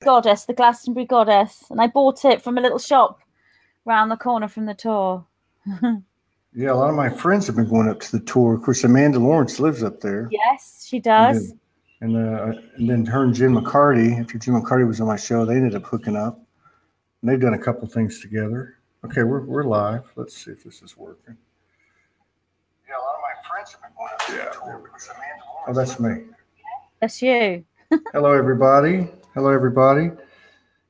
goddess, the Glastonbury goddess, and I bought it from a little shop round the corner from the tour. Yeah, a lot of my friends have been going up to the tour. Of course, Amanda Lawrence lives up there. Yes, she does. And then her and Jen McCarty, after Jen McCarty was on my show, they ended up hooking up. And they've done a couple things together. Okay, we're live. Let's see if this is working. Yeah, a lot of my friends have been going up to the tour. Oh, that's me. That's you. Hello, everybody. Hello, everybody.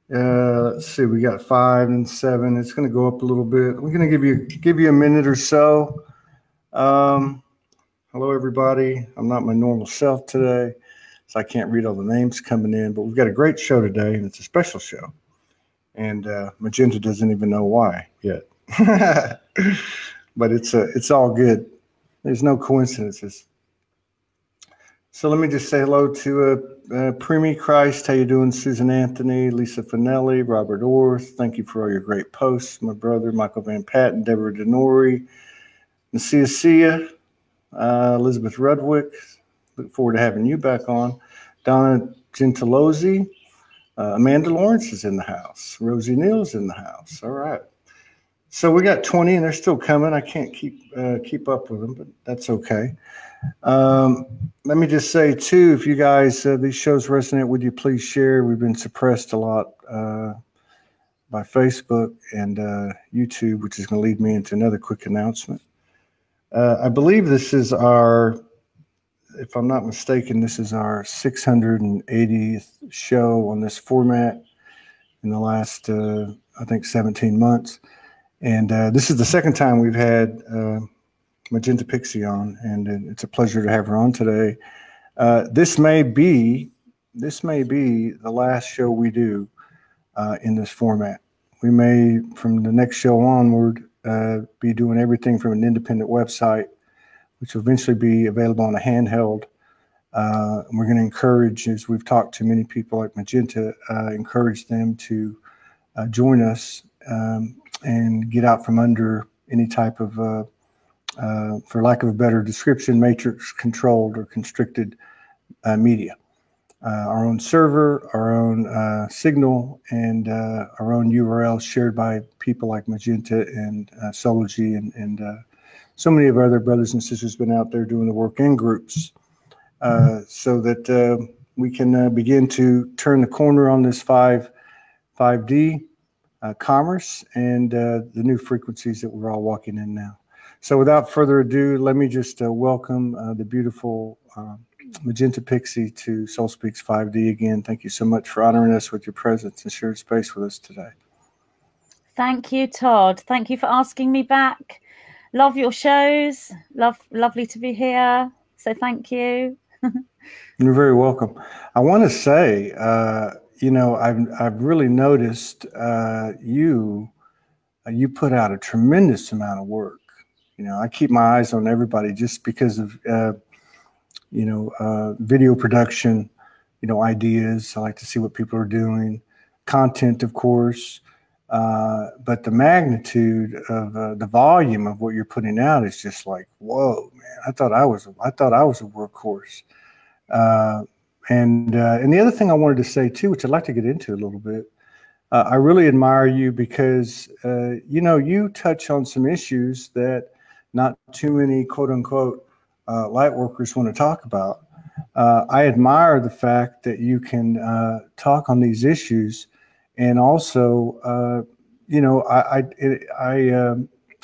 Let's see. We got 5 and 7. It's going to go up a little bit. We're going to give you a minute or so. Hello, everybody. I'm not my normal self today, so I can't read all the names coming in. But we've got a great show today, and it's a special show. And Magenta doesn't even know why yet. But it's all good. There's no coincidences. So let me just say hello to Primi Christ. How you doing? Susan Anthony, Lisa Finelli, Robert Orth. Thank you for all your great posts. My brother, Michael Van Patten, Deborah Denori, Nasia Sia, Elizabeth Rudwick. Look forward to having you back on. Donna Gentilozzi. Amanda Lawrence is in the house. Rosie Neal's in the house. All right. So we got 20, and they're still coming. I can't keep up with them, but that's okay. Let me just say, too, if you guys, these shows resonate with you, please share. We've been suppressed a lot by Facebook and YouTube, which is going to lead me into another quick announcement. I believe this is our, if I'm not mistaken, this is our 680th show on this format in the last, I think, 17 months. And this is the second time we've had Magenta Pixie on, and it's a pleasure to have her on today. This may be the last show we do in this format. We may, from the next show onward, be doing everything from an independent website, which will eventually be available on a handheld. And we're going to encourage, as we've talked to many people like Magenta, encourage them to join us and get out from under any type of, for lack of a better description, matrix controlled or constricted media. Our own server, our own signal, and our own URL shared by people like Magenta and Soulogy and so many of our other brothers and sisters been out there doing the work in groups so that we can begin to turn the corner on this 5D commerce and the new frequencies that we're all walking in now. So without further ado, let me just welcome the beautiful Magenta Pixie to SoulSpeaks 5D again. Thank you so much for honoring us with your presence and sharing space with us today. Thank you, Todd. Thank you for asking me back. Love your shows. Lovely to be here. So thank you. You're very welcome. I want to say, you know, I've really noticed you put out a tremendous amount of work. You know, I keep my eyes on everybody just because of, you know, video production, you know, ideas. I like to see what people are doing. Content, of course. But the magnitude of the volume of what you're putting out is just like, whoa, man! I thought I was a workhorse. And the other thing I wanted to say too, which I'd like to get into a little bit, I really admire you because you know, you touch on some issues that not too many quote unquote light workers want to talk about. I admire the fact that you can talk on these issues. And also, you know, I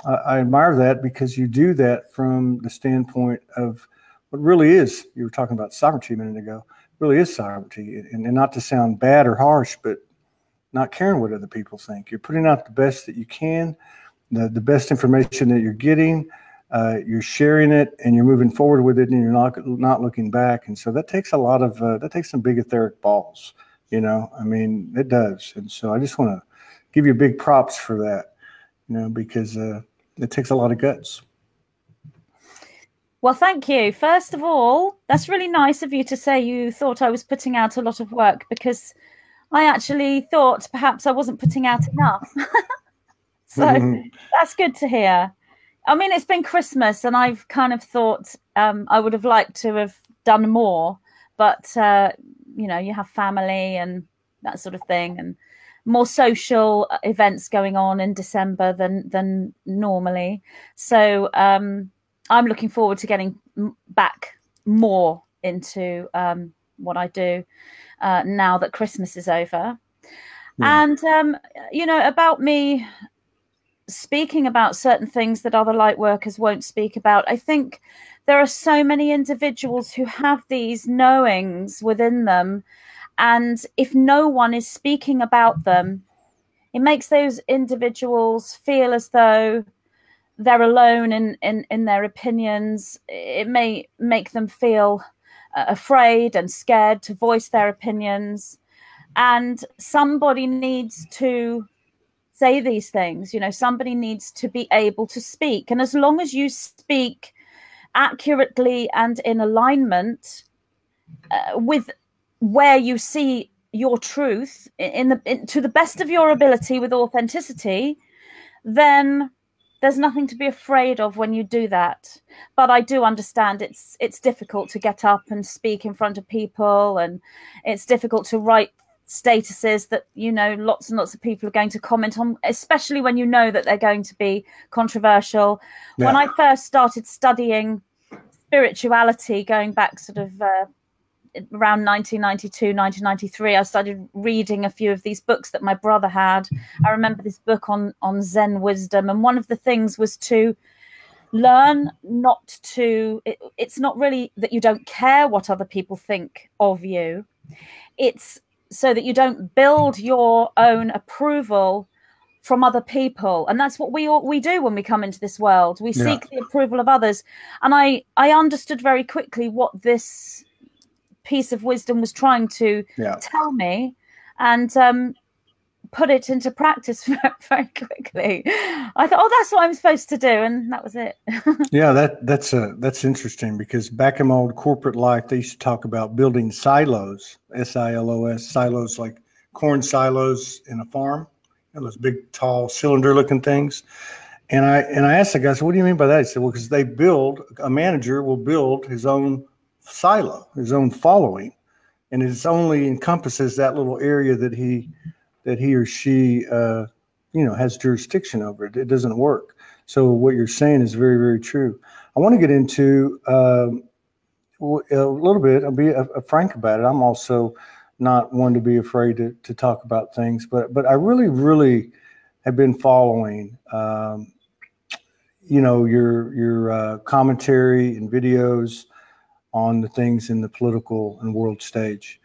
admire that because you do that from the standpoint of what really is, you were talking about sovereignty a minute ago, really is sovereignty. And not to sound bad or harsh, but not caring what other people think. You're putting out the best that you can, the best information that you're getting, you're sharing it, and you're moving forward with it, and you're not looking back. And so that takes a lot of, that takes some big etheric balls. You know, I mean, it does. And so I just want to give you big props for that, you know, because it takes a lot of guts. Well, thank you. First of all, that's really nice of you to say you thought I was putting out a lot of work, because I actually thought perhaps I wasn't putting out enough. So that's good to hear. I mean, it's been Christmas and I've kind of thought I would have liked to have done more, but you know, you have family and that sort of thing, and more social events going on in December than normally. So I'm looking forward to getting back more into what I do now that Christmas is over. Yeah. And you know, about me speaking about certain things that other light workers won't speak about, I think there are so many individuals who have these knowings within them, and if no one is speaking about them, it makes those individuals feel as though they're alone in their opinions. It may make them feel afraid and scared to voice their opinions, and somebody needs to say these things. You know, somebody needs to be able to speak, and as long as you speak accurately and in alignment with where you see your truth to the best of your ability with authenticity, then there's nothing to be afraid of when you do that. But I do understand it's difficult to get up and speak in front of people, and it's difficult to write statuses that, you know, lots and lots of people are going to comment on, especially when you know that they're going to be controversial. Yeah. When I first started studying spirituality, going back sort of around 1992, 1993, I started reading a few of these books that my brother had. I remember this book on Zen wisdom, and one of the things was to learn not to, it's not really that you don't care what other people think of you. It's so that you don't build your own approval from other people. And that's what we do when we come into this world. We seek the approval of others. And I understood very quickly what this piece of wisdom was trying to tell me, and put it into practice very quickly. I thought, oh, that's what I'm supposed to do, and that was it. Yeah, that's interesting, because back in my old corporate life, they used to talk about building silos, SILOS, silos, like corn silos in a farm, you know, those big, tall, cylinder-looking things. And I asked the guy, so what do you mean by that? He said, well, because a manager will build his own silo, his own following, and it only encompasses that little area that he or she has jurisdiction over. It doesn't work. So what you're saying is very, very true. I want to get into a little bit. I'll be frank about it. I'm also not one to be afraid to talk about things, but I really, really have been following your commentary and videos on the things in the political and world stage.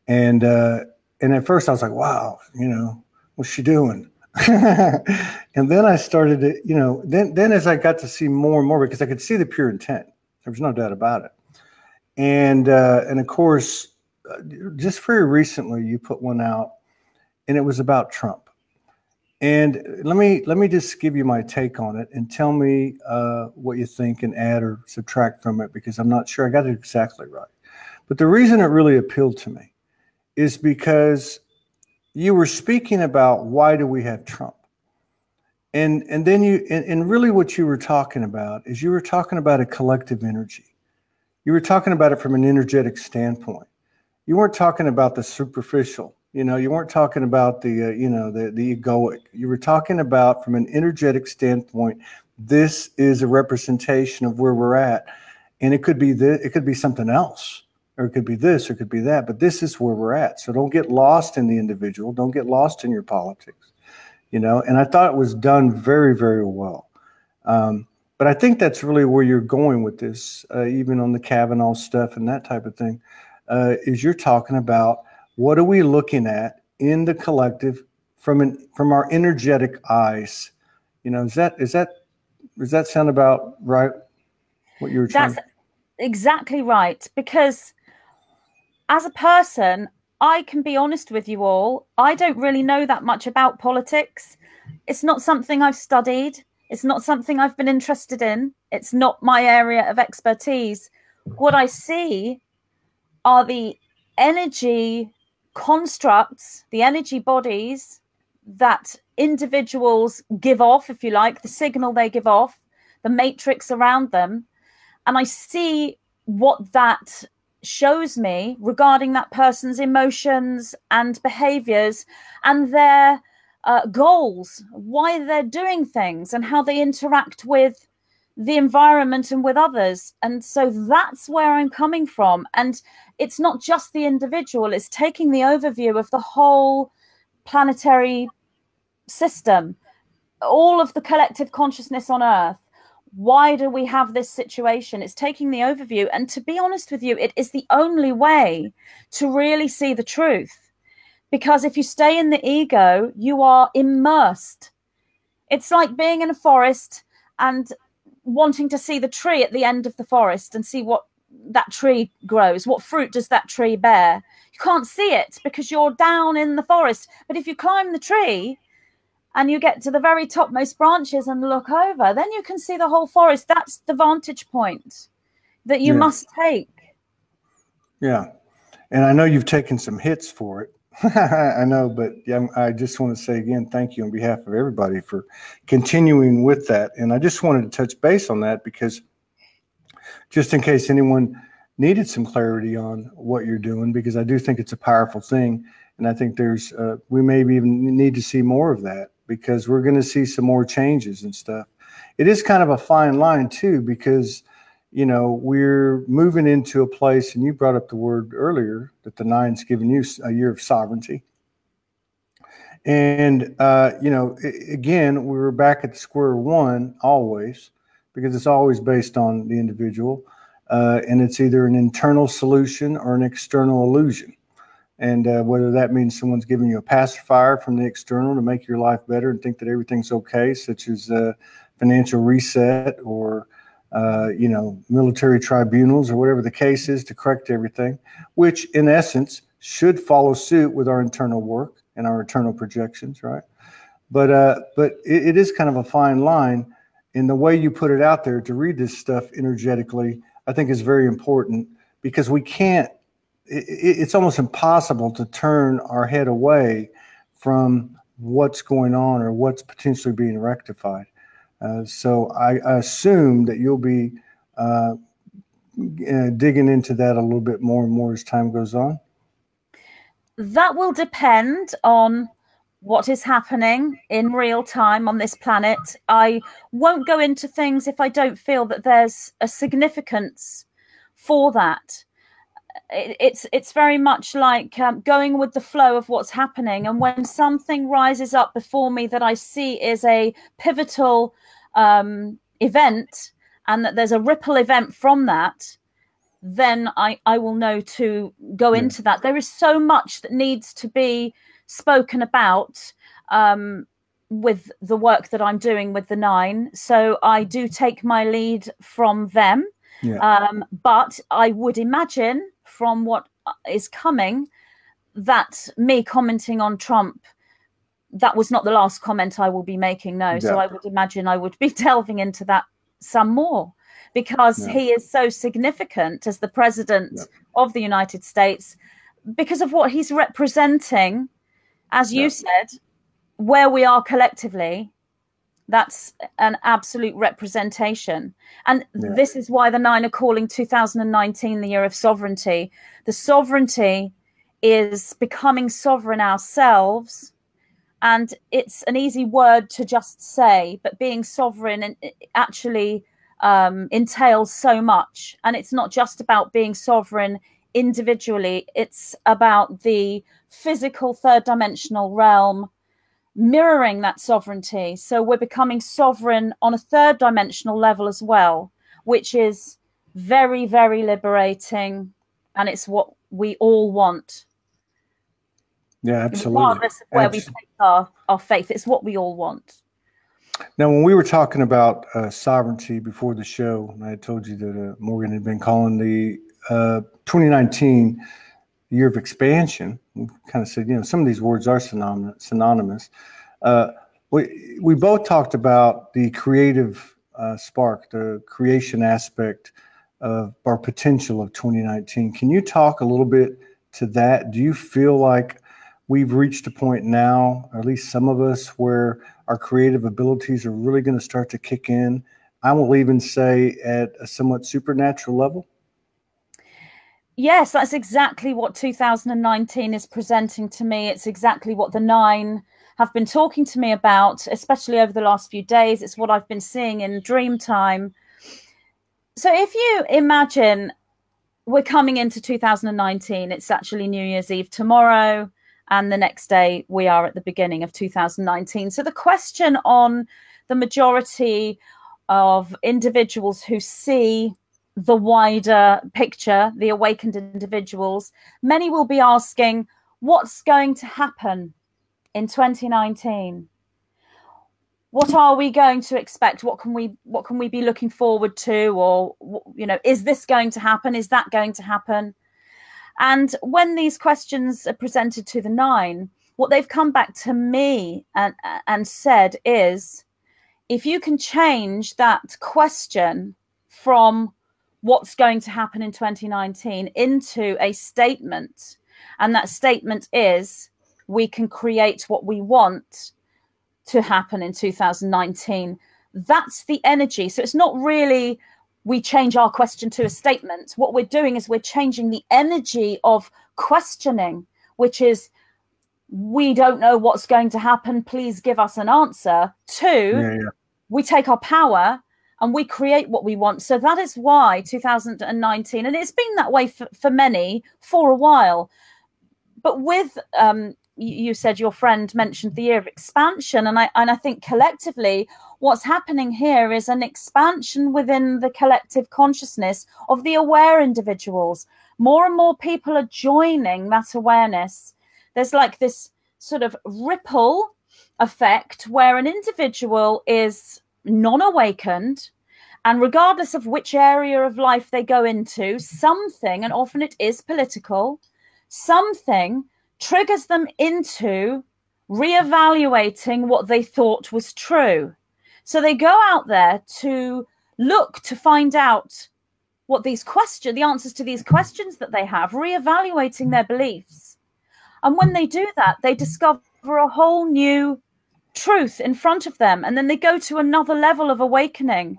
And at first I was like, wow, what's she doing? And then I started to, then as I got to see more and more, because I could see the pure intent, there was no doubt about it. And of course, just very recently you put one out, and it was about Trump. And let me just give you my take on it, and tell me what you think, and add or subtract from it, because I'm not sure I got it exactly right. But the reason it really appealed to me is because you were speaking about, why do we have Trump? And then and really what you were talking about is, you were talking about a collective energy. You were talking about it from an energetic standpoint. You weren't talking about the superficial. You weren't talking about the egoic. You were talking about, from an energetic standpoint, this is a representation of where we're at. And it could be it could be something else, or it could be this, or it could be that, but this is where we're at. So don't get lost in the individual. Don't get lost in your politics, And I thought it was done very, very well. But I think that's really where you're going with this, even on the Kavanaugh stuff and that type of thing, is you're talking about, what are we looking at in the collective from our energetic eyes? Does that sound about right? What you were trying? That's exactly right. Because as a person, I can be honest with you all, I don't really know that much about politics. It's not something I've studied. It's not something I've been interested in. It's not my area of expertise. What I see are the energy constructs, the energy bodies that individuals give off, if you like, the signal they give off, the matrix around them. And I see what that shows me regarding that person's emotions and behaviors and their goals, why they're doing things and how they interact with the environment and with others. And so that's where I'm coming from. And it's not just the individual, it's taking the overview of the whole planetary system, all of the collective consciousness on Earth. Why do we have this situation? It's taking the overview. And to be honest with you, it is the only way to really see the truth. Because if you stay in the ego, you are immersed. It's like being in a forest and wanting to see the tree at the end of the forest and see what that tree grows. What fruit does that tree bear? You can't see it because you're down in the forest. But if you climb the tree and you get to the very topmost branches and look over, then you can see the whole forest. That's the vantage point that you must take. Yeah. And I know you've taken some hits for it. I know, but I just want to say again, thank you on behalf of everybody for continuing with that. And I just wanted to touch base on that because just in case anyone needed some clarity on what you're doing, because I do think it's a powerful thing. And I think there's, we maybe even need to see more of that because we're going to see some more changes and stuff. It is kind of a fine line too, because you know, we're moving into a place, and you brought up the word earlier, that the nine's given you a year of sovereignty. And, you know, again, we were back at square one always, because it's always based on the individual. And it's either an internal solution or an external illusion. And whether that means someone's giving you a pacifier from the external to make your life better and think that everything's okay, such as financial reset or you know, military tribunals or whatever the case is to correct everything, which in essence should follow suit with our internal work and our internal projections, right? But it is kind of a fine line in the way you put it out there to read this stuff energetically. I think is very important because we can't, it's almost impossible to turn our head away from what's going on or what's potentially being rectified. So I assume that you'll be digging into that a little bit more and more as time goes on. That will depend on what is happening in real time on this planet. I won't go into things if I don't feel that there's a significance for that. It's very much like going with the flow of what's happening. And when something rises up before me that I see is a pivotal event and that there's a ripple event from that, then I will know to go into that. There is so much that needs to be spoken about with the work that I'm doing with the nine. So I do take my lead from them. But I would imagine from what is coming that me commenting on Trump, that was not the last comment I will be making. No. So I would imagine I would be delving into that some more because he is so significant as the president of the United States because of what he's representing, as you said, where we are collectively. That's an absolute representation. And this is why the nine are calling 2019 the year of sovereignty. The sovereignty is becoming sovereign ourselves. And it's an easy word to just say, but being sovereign actually entails so much. And it's not just about being sovereign individually. It's about the physical third dimensional realm mirroring that sovereignty. So we're becoming sovereign on a third dimensional level as well, which is very, very liberating. And it's what we all want. Yeah, absolutely. Regardless of where we place our faith, it's what we all want. Now, when we were talking about sovereignty before the show, I told you that Morgan had been calling the 2019 year of expansion. We kind of said, you know, some of these words are synonymous. We both talked about the creative spark, the creation aspect of our potential of 2019. Can you talk a little bit to that? Do you feel like we've reached a point now, or at least some of us, where our creative abilities are really going to start to kick in? I will even say at a somewhat supernatural level. Yes, that's exactly what 2019 is presenting to me. It's exactly what the 9 have been talking to me about, especially over the last few days. It's what I've been seeing in dream time. So if you imagine we're coming into 2019, it's actually New Year's Eve tomorrow, and the next day we are at the beginning of 2019. So the question on the majority of individuals who see the wider picture, the awakened individuals, many will be asking, what's going to happen in 2019? What are we going to expect? What can we be looking forward to? Or, you know, is this going to happen? Is that going to happen? And when these questions are presented to the 9, what they've come back to me and said is, if you can change that question from what's going to happen in 2019 into a statement, and that statement is, we can create what we want to happen in 2019. That's the energy. So it's not really we change our question to a statement. What we're doing is we're changing the energy of questioning, which is, we don't know what's going to happen, please give us an answer, to we take our power and we create what we want. So that is why 2019, and it's been that way for many for a while, but with you said your friend mentioned the year of expansion, and I think collectively what's happening here is an expansion within the collective consciousness of the aware individuals. More and more people are joining that awareness. There's like this sort of ripple effect where an individual is non-awakened, and regardless of which area of life they go into, something, and often it is political, something triggers them into reevaluating what they thought was true. So they go out there to look to find out what these questions, the answers to these questions that they have, reevaluating their beliefs. And when they do that, they discover a whole new truth in front of them. And then they go to another level of awakening.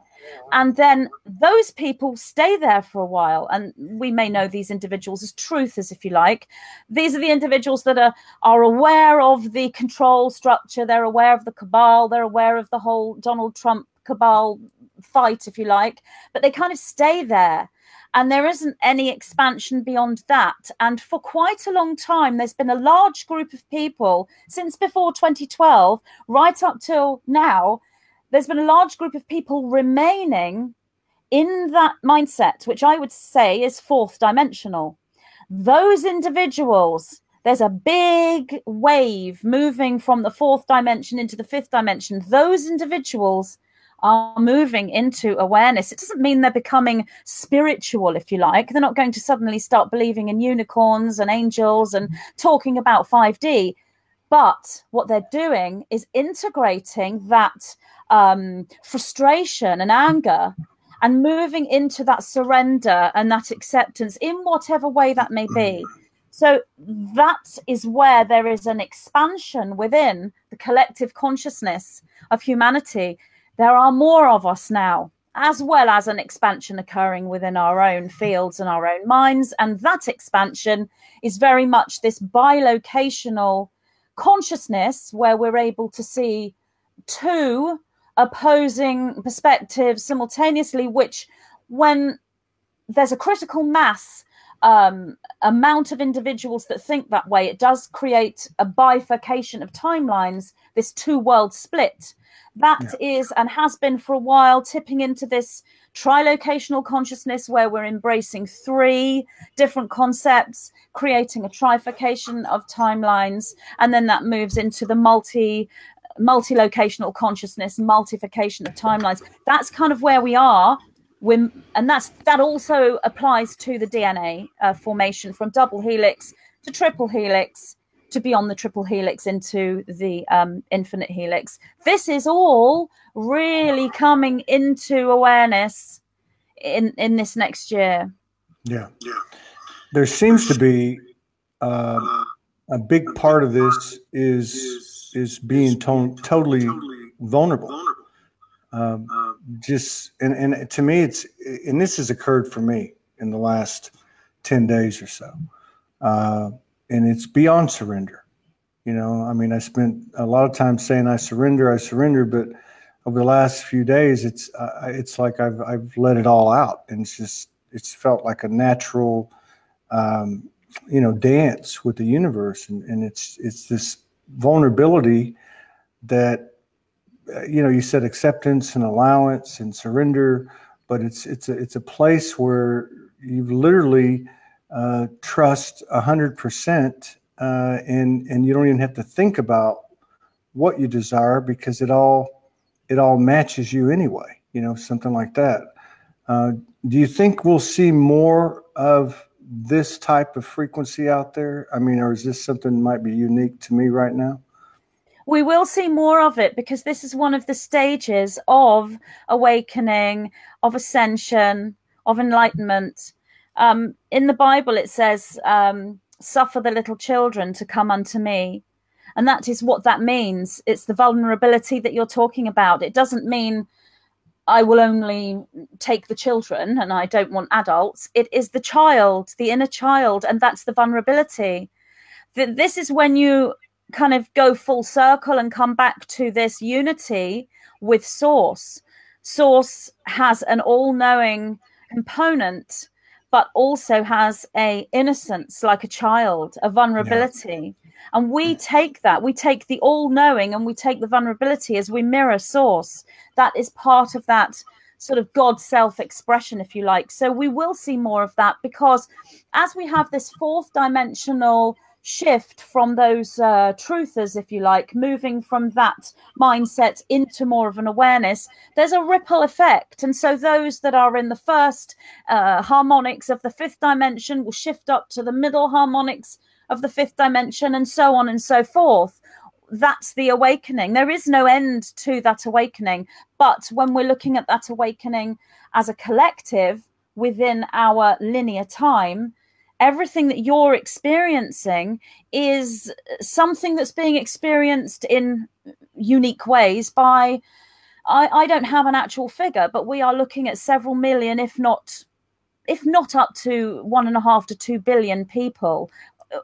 And then those people stay there for a while. And we may know these individuals as truthers, if you like. These are the individuals that are aware of the control structure. They're aware of the cabal. They're aware of the whole Donald Trump cabal fight, if you like. But they kind of stay there. And there isn't any expansion beyond that. And for quite a long time, there's been a large group of people since before 2012, right up till now. There's been a large group of people remaining in that mindset, which I would say is 4th dimensional. Those individuals, there's a big wave moving from the 4th dimension into the 5th dimension. Those individuals are moving into awareness. It doesn't mean they're becoming spiritual, if you like. They're not going to suddenly start believing in unicorns and angels and talking about 5D. But what they're doing is integrating that frustration and anger and moving into that surrender and that acceptance in whatever way that may be. So that is where there is an expansion within the collective consciousness of humanity. There are more of us now, as well as an expansion occurring within our own fields and our own minds. And that expansion is very much this bilocational consciousness where we're able to see 2 opposing perspectives simultaneously, which when there's a critical mass amount of individuals that think that way, it does create a bifurcation of timelines, this 2-world split. That is and has been for a while tipping into this trilocational consciousness where we're embracing 3 different concepts, creating a trifurcation of timelines, and then that moves into the multi-locational consciousness, multification of timelines. That's kind of where we are. And that also applies to the DNA formation from double helix to triple helix, to beyond the triple helix into the infinite helix. This is all really coming into awareness in this next year. Yeah. There seems to be a big part of this is being totally vulnerable. And to me, and this has occurred for me in the last 10 days or so. And it's beyond surrender. You know, I mean, I spent a lot of time saying I surrender, but over the last few days, it's like I've let it all out, and it's felt like a natural, you know, dance with the universe, and it's this vulnerability that, you know, you said acceptance and allowance and surrender, but it's a place where you literally trust 100%, and you don't even have to think about what you desire, because it all matches you anyway, you know, something like that. Do you think we'll see more of this type of frequency out there? I mean, or is this something that might be unique to me right now? We will see more of it, because this is one of the stages of awakening, of ascension, of enlightenment. In the Bible, it says, suffer the little children to come unto me. And that is what that means. It's the vulnerability that you're talking about. It doesn't mean I will only take the children and I don't want adults. It is the child, the inner child, and that's the vulnerability. This is when you kind of go full circle and come back to this unity with Source. Source has an all-knowing component, but also has a innocence like a child, a vulnerability. Yeah. And we take that, we take the all-knowing and we take the vulnerability as we mirror Source. That is part of that sort of God self-expression, if you like. So we will see more of that, because as we have this fourth dimensional shift from those truthers, if you like, moving from that mindset into more of an awareness, there's a ripple effect. And so those that are in the first harmonics of the fifth dimension will shift up to the middle harmonics of the fifth dimension, and so on and so forth. That's the awakening. There is no end to that awakening. But when we're looking at that awakening as a collective within our linear time, everything that you're experiencing is something that's being experienced in unique ways by, I don't have an actual figure, but we are looking at several million, if not up to 1.5 to 2 billion people,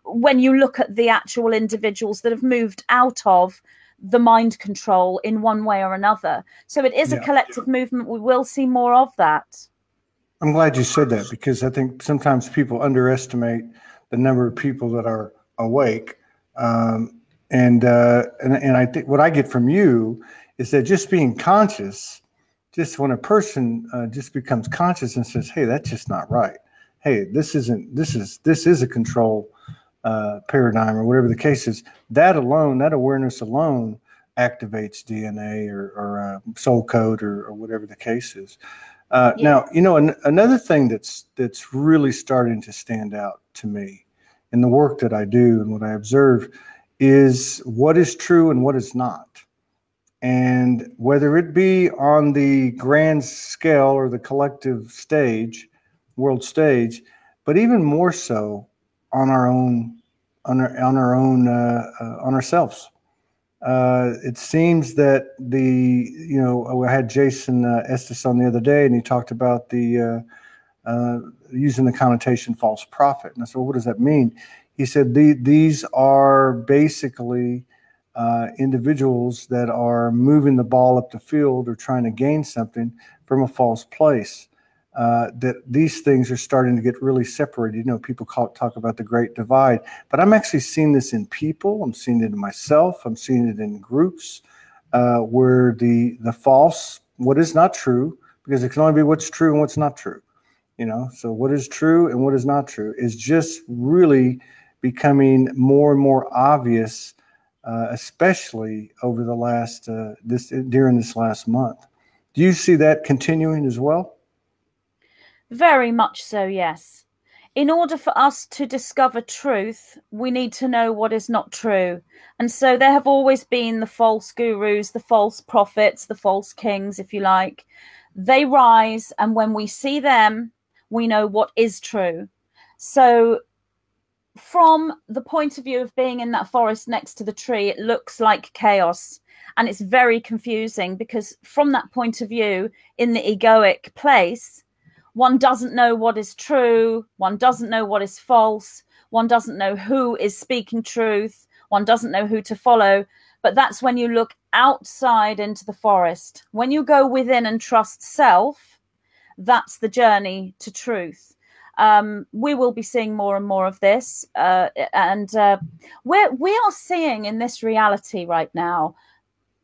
when you look at the actual individuals that have moved out of the mind control in one way or another. So it is a collective movement. We will see more of that. I'm glad you said that, because I think sometimes people underestimate the number of people that are awake. And I think what I get from you is that just being conscious, just when a person just becomes conscious and says, hey, that's just not right. Hey, this is a control paradigm, or whatever the case is. That alone, that awareness alone activates DNA or soul code or whatever the case is. Now, you know, another thing that's really starting to stand out to me in the work that I do and what I observe is what is true and what is not. And whether it be on the grand scale or the collective stage, world stage, but even more so on our own, on ourselves. It seems that I had Jason Estes on the other day, and he talked about the using the connotation false prophet. And I said, well, what does that mean? He said these are basically individuals that are moving the ball up the field or trying to gain something from a false place. That these things are starting to get really separated. You know, people talk about the great divide, but I'm actually seeing this in people. I'm seeing it in myself. I'm seeing it in groups where the false, what is not true, because it can only be what's true and what's not true. You know, so what is true and what is not true is just really becoming more and more obvious, especially over the last during this last month. Do you see that continuing as well? Very much so, yes. In order for us to discover truth, we need to know what is not true. And so there have always been the false gurus, the false prophets, the false kings, if you like. They rise, and when we see them, we know what is true. So from the point of view of being in that forest next to the tree, it looks like chaos. And it's very confusing, because from that point of view, in the egoic place, One doesn't know what is true. One doesn't know what is false. One doesn't know who is speaking truth. One doesn't know who to follow. But that's when you look outside into the forest. When you go within and trust self, that's the journey to truth. We will be seeing more and more of this. We are seeing in this reality right now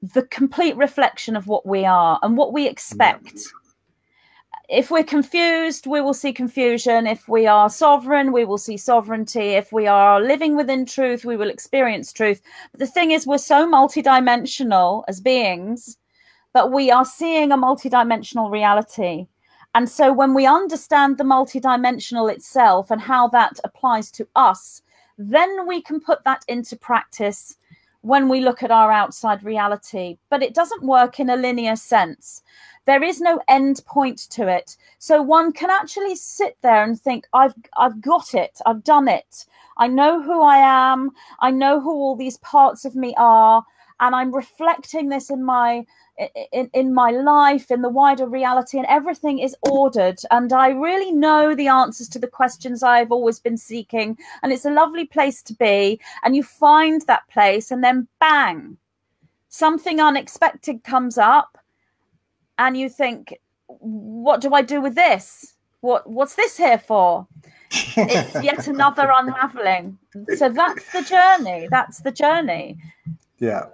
the complete reflection of what we are and what we expect. If we're confused, we will see confusion. If we are sovereign, we will see sovereignty. If we are living within truth, we will experience truth. But the thing is, we're so multidimensional as beings that we are seeing a multidimensional reality. And so when we understand the multidimensional itself and how that applies to us, then we can put that into practice when we look at our outside reality. But it doesn't work in a linear sense. There is no end point to it. So one can actually sit there and think, I've got it. I've done it. I know who I am. I know who all these parts of me are. And I'm reflecting this in my life, in the wider reality, and everything is ordered. And I really know the answers to the questions I've always been seeking. And it's a lovely place to be. And you find that place, and then bang, something unexpected comes up. And you think, what do I do with this? What's this here for? It's yet another unraveling. So that's the journey. That's the journey. Yeah.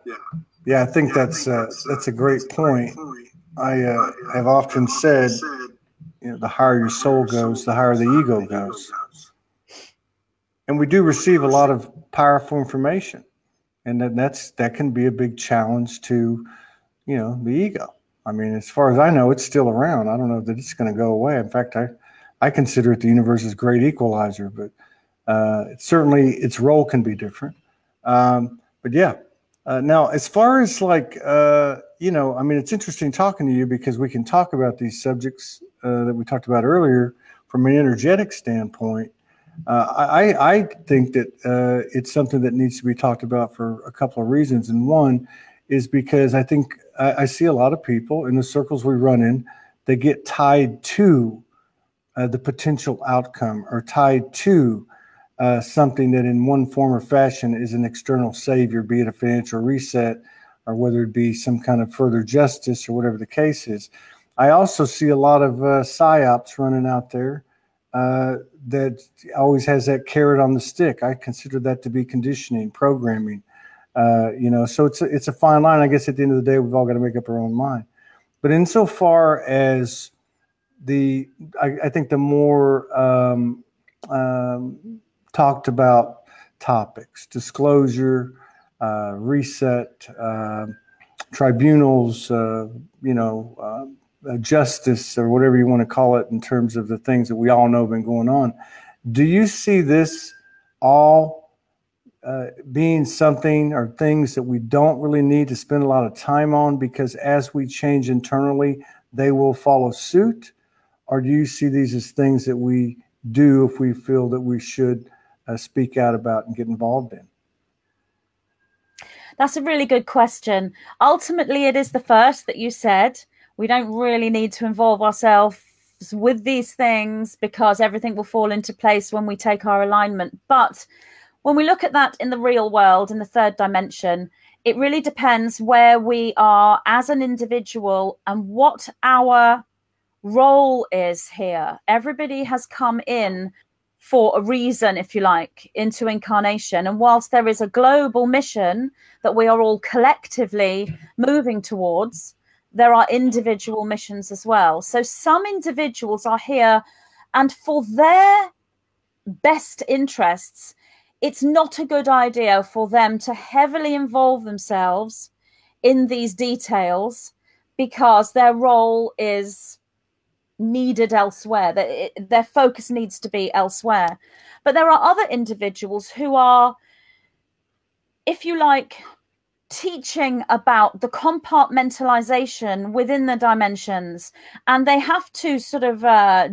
I think that's a great point. I have often said, the higher your soul goes, the higher the ego goes. And we do receive a lot of powerful information, and that can be a big challenge to, the ego. I mean, as far as I know, it's still around. I don't know that it's going to go away. In fact, I consider it the universe's great equalizer, but certainly its role can be different. But yeah. Now, as far as it's interesting talking to you, because we can talk about these subjects that we talked about earlier from an energetic standpoint. I think that it's something that needs to be talked about for a couple of reasons. And one is because I think I see a lot of people in the circles we run in, they get tied to the potential outcome, or tied to something that in one form or fashion is an external savior, be it a financial reset, or whether it be some kind of further justice, or whatever the case is. I also see a lot of psyops running out there that always has that carrot on the stick. I consider that to be conditioning, programming. So it's a fine line. I guess at the end of the day, we've all got to make up our own mind. But insofar as I think the more talked about topics, disclosure, reset, tribunals, justice, or whatever you want to call it, in terms of the things that we all know have been going on. Do you see this all being something or things that we don't really need to spend a lot of time on, because as we change internally, they will follow suit? Or do you see these as things that we do if we feel that we should speak out about and get involved in? That's a really good question. Ultimately, it is the first that you said. We don't really need to involve ourselves with these things, because everything will fall into place when we take our alignment. But when we look at that in the real world, in the third dimension, it really depends where we are as an individual and what our role is here. Everybody has come in for a reason, if you like, into incarnation. And whilst there is a global mission that we are all collectively moving towards, there are individual missions as well. So some individuals are here, and for their best interests, it's not a good idea for them to heavily involve themselves in these details, because their role is needed elsewhere. Their focus needs to be elsewhere. But there are other individuals who are, if you like, teaching about the compartmentalization within the dimensions, and they have to sort of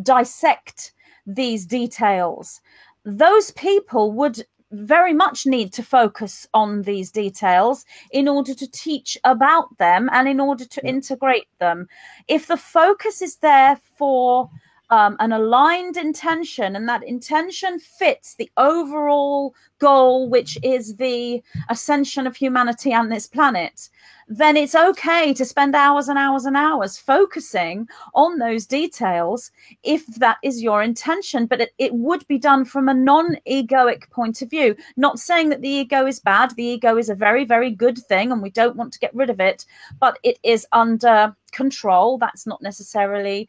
dissect these details. Those people would very much need to focus on these details in order to teach about them and in order to integrate them. If the focus is there for an aligned intention, and that intention fits the overall goal, which is the ascension of humanity and this planet, then it's okay to spend hours and hours and hours focusing on those details if that is your intention. But it would be done from a non-egoic point of view. Not saying that the ego is bad. The ego is a very, very good thing, and we don't want to get rid of it, but it is under control. That's not necessarily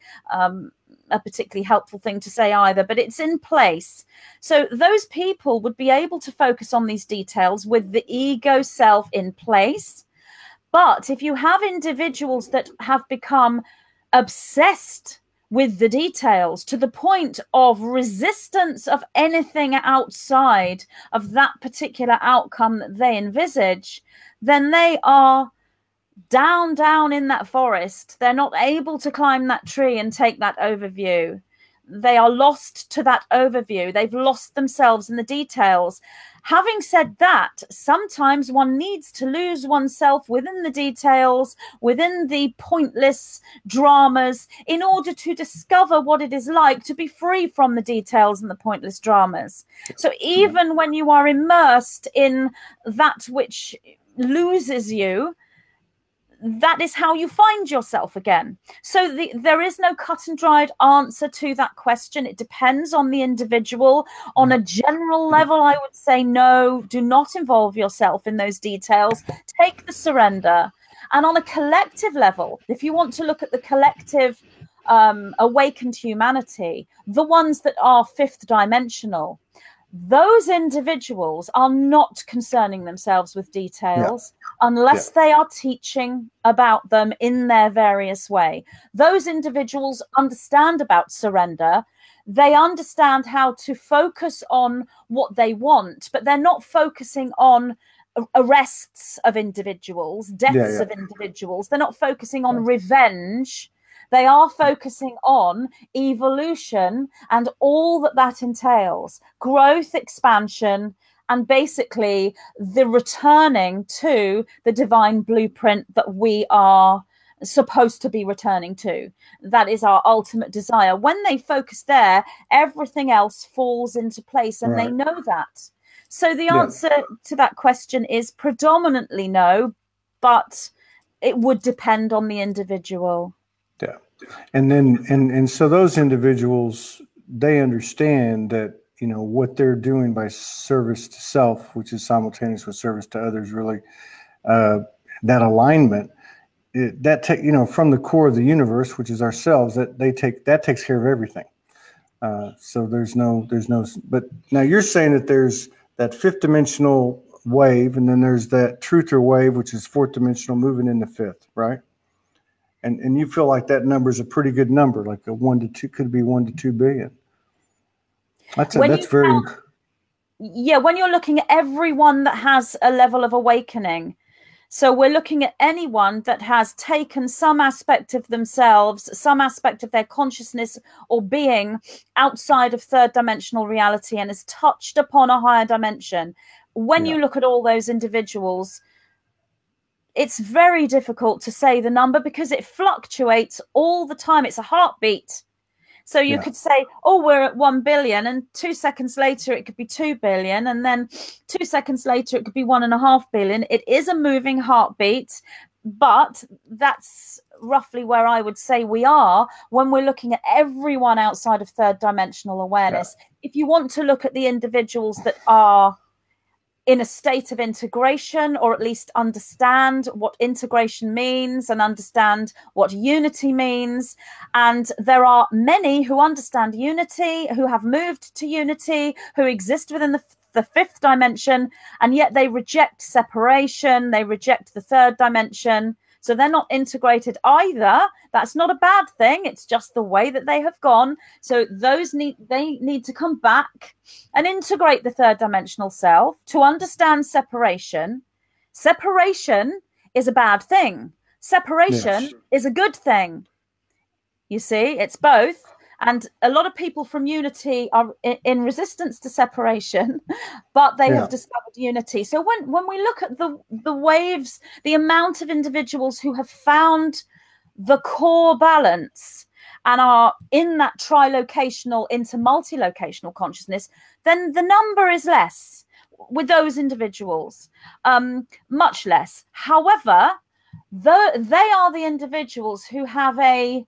a particularly helpful thing to say either, but it's in place. So those people would be able to focus on these details with the ego self in place. But if you have individuals that have become obsessed with the details to the point of resistance of anything outside of that particular outcome that they envisage, then they are down in that forest. They're not able to climb that tree and take that overview. They are lost to that overview. They've lost themselves in the details. Having said that, sometimes one needs to lose oneself within the details, within the pointless dramas, in order to discover what it is like to be free from the details and the pointless dramas. So even when you are immersed in that which loses you, that is how you find yourself again. So there is no cut and dried answer to that question. It depends on the individual. On a general level, I would say no, do not involve yourself in those details. Take the surrender. And on a collective level, if you want to look at the collective awakened humanity, the ones that are fifth dimensional, those individuals are not concerning themselves with details unless they are teaching about them in their various way. Those individuals understand about surrender. They understand how to focus on what they want, but they're not focusing on arrests of individuals, deaths of individuals. They're not focusing on revenge. They are focusing on evolution and all that that entails, growth, expansion, and basically the returning to the divine blueprint that we are supposed to be returning to. That is our ultimate desire. When they focus there, everything else falls into place, and they know that. So the answer to that question is predominantly no, but it would depend on the individual. Yeah. And then, and so those individuals, they understand that, you know, what they're doing by service to self, which is simultaneous with service to others, really, that alignment, you know, from the core of the universe, which is ourselves, that takes care of everything. So there's no, but now you're saying that there's that fifth dimensional wave, and then there's that truther wave, which is fourth dimensional moving into fifth, right? And you feel like that number is a pretty good number, like a 1 to 2, could be 1 to 2 billion. That's very. Yeah, when you're looking at everyone that has a level of awakening, so we're looking at anyone that has taken some aspect of themselves, some aspect of their consciousness or being outside of third dimensional reality and has touched upon a higher dimension. When you look at all those individuals, it's very difficult to say the number because it fluctuates all the time. It's a heartbeat. So you could say, oh, we're at 1 billion, and 2 seconds later it could be 2 billion, and then 2 seconds later it could be 1.5 billion. It is a moving heartbeat, but that's roughly where I would say we are when we're looking at everyone outside of third dimensional awareness. If you want to look at the individuals that are in a state of integration, or at least understand what integration means and understand what unity means. And there are many who understand unity, who have moved to unity, who exist within the fifth dimension, and yet they reject separation, they reject the third dimension. So they're not integrated either. That's not a bad thing. It's just the way that they have gone. So they need to come back and integrate the third dimensional self to understand separation. Separation is a bad thing. Separation is a good thing. You see, it's both. And a lot of people from unity are in resistance to separation, but they have discovered unity. So when we look at the waves, the amount of individuals who have found the core balance and are in that trilocational into multilocational consciousness, then the number is less with those individuals, much less. However, they are the individuals who have a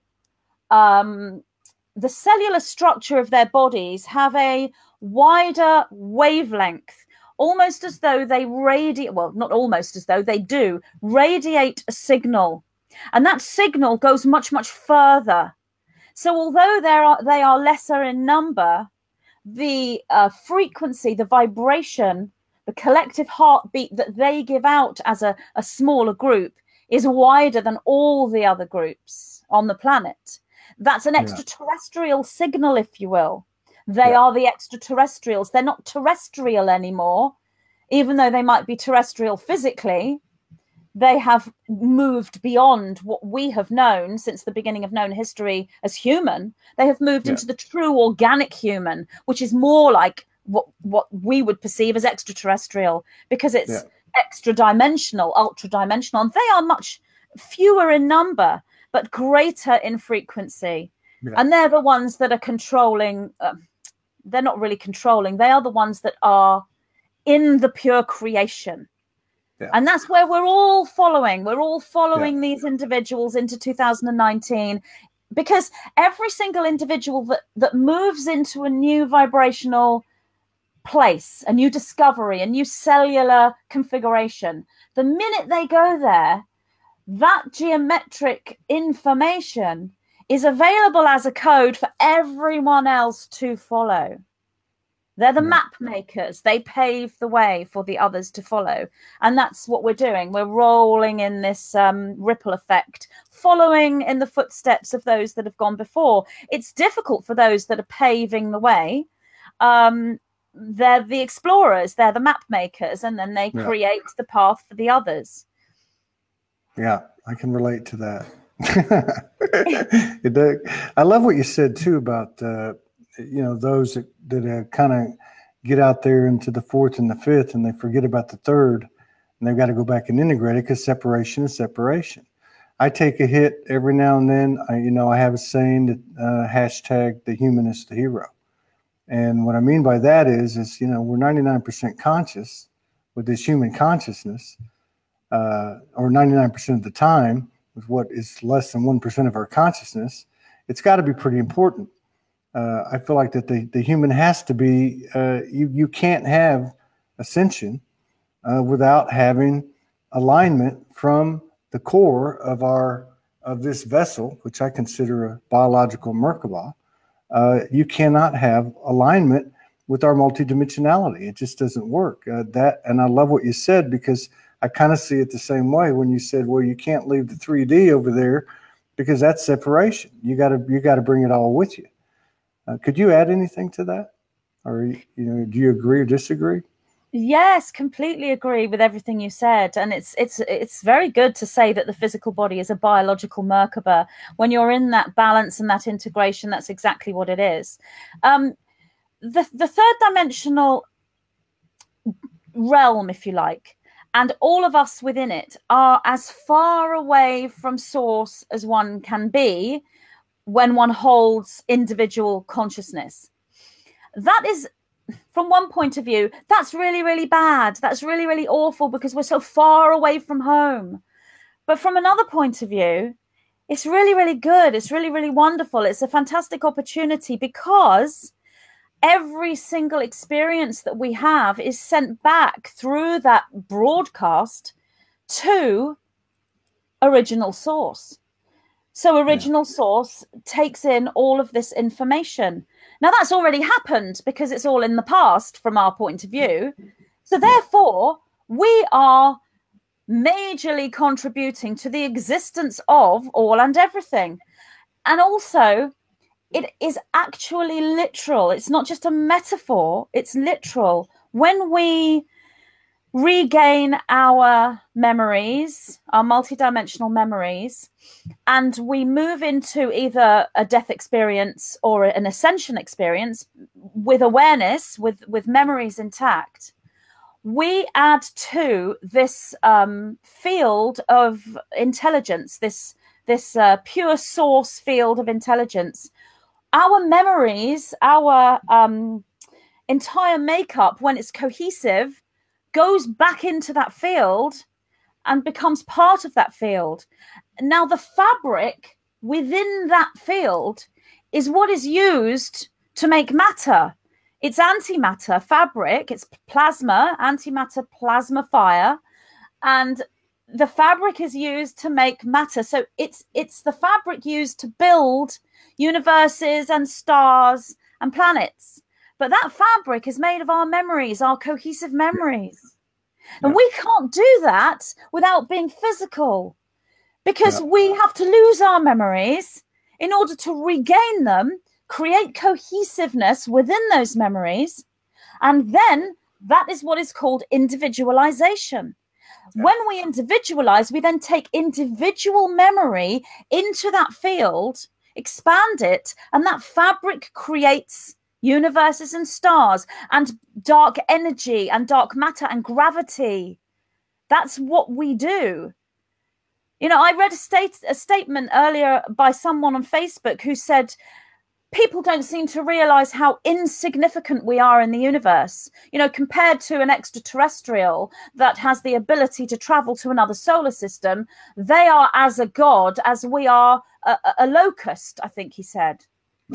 the cellular structure of their bodies have a wider wavelength, almost as though they radiate, well, not almost as though, they do radiate a signal. And that signal goes much, much further. So although they are lesser in number, the frequency, the vibration, the collective heartbeat that they give out as a smaller group is wider than all the other groups on the planet. That's an extraterrestrial signal, if you will. They are the extraterrestrials. They're not terrestrial anymore, even though they might be terrestrial physically. They have moved beyond what we have known since the beginning of known history as human. They have moved into the true organic human, which is more like what we would perceive as extraterrestrial, because it's extra dimensional, ultra dimensional, and they are much fewer in number but greater in frequency. And they're the ones that are controlling. They're not really controlling. They are the ones that are in the pure creation. And that's where we're all following. We're all following these individuals into 2019, because every single individual that moves into a new vibrational place, a new discovery, a new cellular configuration, the minute they go there, that geometric information is available as a code for everyone else to follow. They're the map makers. They pave the way for the others to follow. And that's what we're doing. We're rolling in this ripple effect, following in the footsteps of those that have gone before. It's difficult for those that are paving the way. They're the explorers. They're the map makers. And then they create the path for the others. Yeah, I can relate to that. I love what you said, too, about those that kind of get out there into the fourth and the fifth, and they forget about the third, and they've got to go back and integrate it, because separation is separation. I take a hit every now and then. I have a saying that hashtag the human is the hero. And what I mean by that is we're 99% conscious with this human consciousness, or 99% of the time with what is less than 1% of our consciousness. It's got to be pretty important. I feel like that the human has to be, you can't have ascension without having alignment from the core of this vessel, which I consider a biological Merkaba. You cannot have alignment with our multidimensionality. It just doesn't work. And I love what you said, because I kind of see it the same way when you said, well, you can't leave the 3D over there, because that's separation. You got to bring it all with you. Could you add anything to that? Or, do you agree or disagree? Yes, completely agree with everything you said. And it's very good to say that the physical body is a biological Merkaba. When you're in that balance and that integration, that's exactly what it is. The third dimensional realm, if you like, and all of us within it are as far away from source as one can be when one holds individual consciousness. That is, from one point of view, that's really, really bad. That's really, really awful, because we're so far away from home. But from another point of view, it's really, really good. It's really, really wonderful. It's a fantastic opportunity, because every single experience that we have is sent back through that broadcast to original source. So original source takes in all of this information. Now, that's already happened, because it's all in the past from our point of view. So therefore, we are majorly contributing to the existence of all and everything. And also, it is actually literal. It's not just a metaphor. It's literal. When we regain our memories, our multidimensional memories, and we move into either a death experience or an ascension experience with awareness, with memories intact, we add to this field of intelligence, this this pure source field of intelligence, our memories, our entire makeup, when it's cohesive, goes back into that field and becomes part of that field. Now, the fabric within that field is what is used to make matter. It's antimatter fabric, it's plasma, antimatter, plasma, fire, and the fabric is used to make matter. So it's the fabric used to build universes and stars and planets. But that fabric is made of our memories, our cohesive memories. And we can't do that without being physical, because we have to lose our memories in order to regain them, create cohesiveness within those memories. And then that is what is called individualization. When we individualize, we then take individual memory into that field, expand it, and that fabric creates universes and stars and dark energy and dark matter and gravity. That's what we do. You know, I read a statement earlier by someone on Facebook who said, people don't seem to realize how insignificant we are in the universe. You know, compared to an extraterrestrial that has the ability to travel to another solar system, they are as a god as we are a locust, I think he said.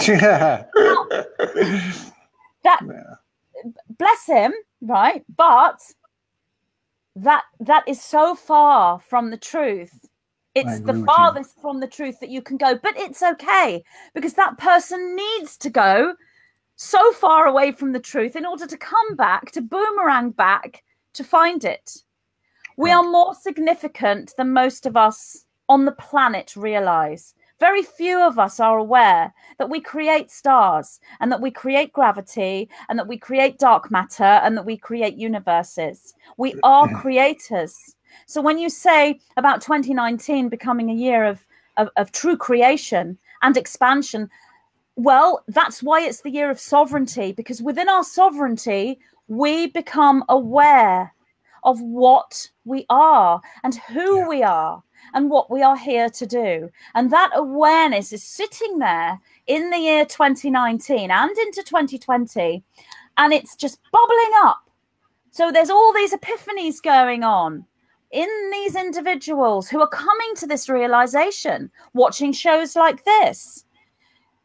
Yeah. Bless him, right? But that is so far from the truth. It's the farthest from the truth that you can go. But it's okay, because that person needs to go so far away from the truth in order to come back, to boomerang back, to find it. We are more significant than most of us on the planet realize. Very few of us are aware that we create stars, and that we create gravity, and that we create dark matter, and that we create universes. We are creators. So when you say about 2019 becoming a year of true creation and expansion, well, that's why it's the year of sovereignty, because within our sovereignty, we become aware of what we are and who we are and what we are here to do. And that awareness is sitting there in the year 2019 and into 2020, and it's just bubbling up. So there's all these epiphanies going on in these individuals who are coming to this realization, watching shows like this.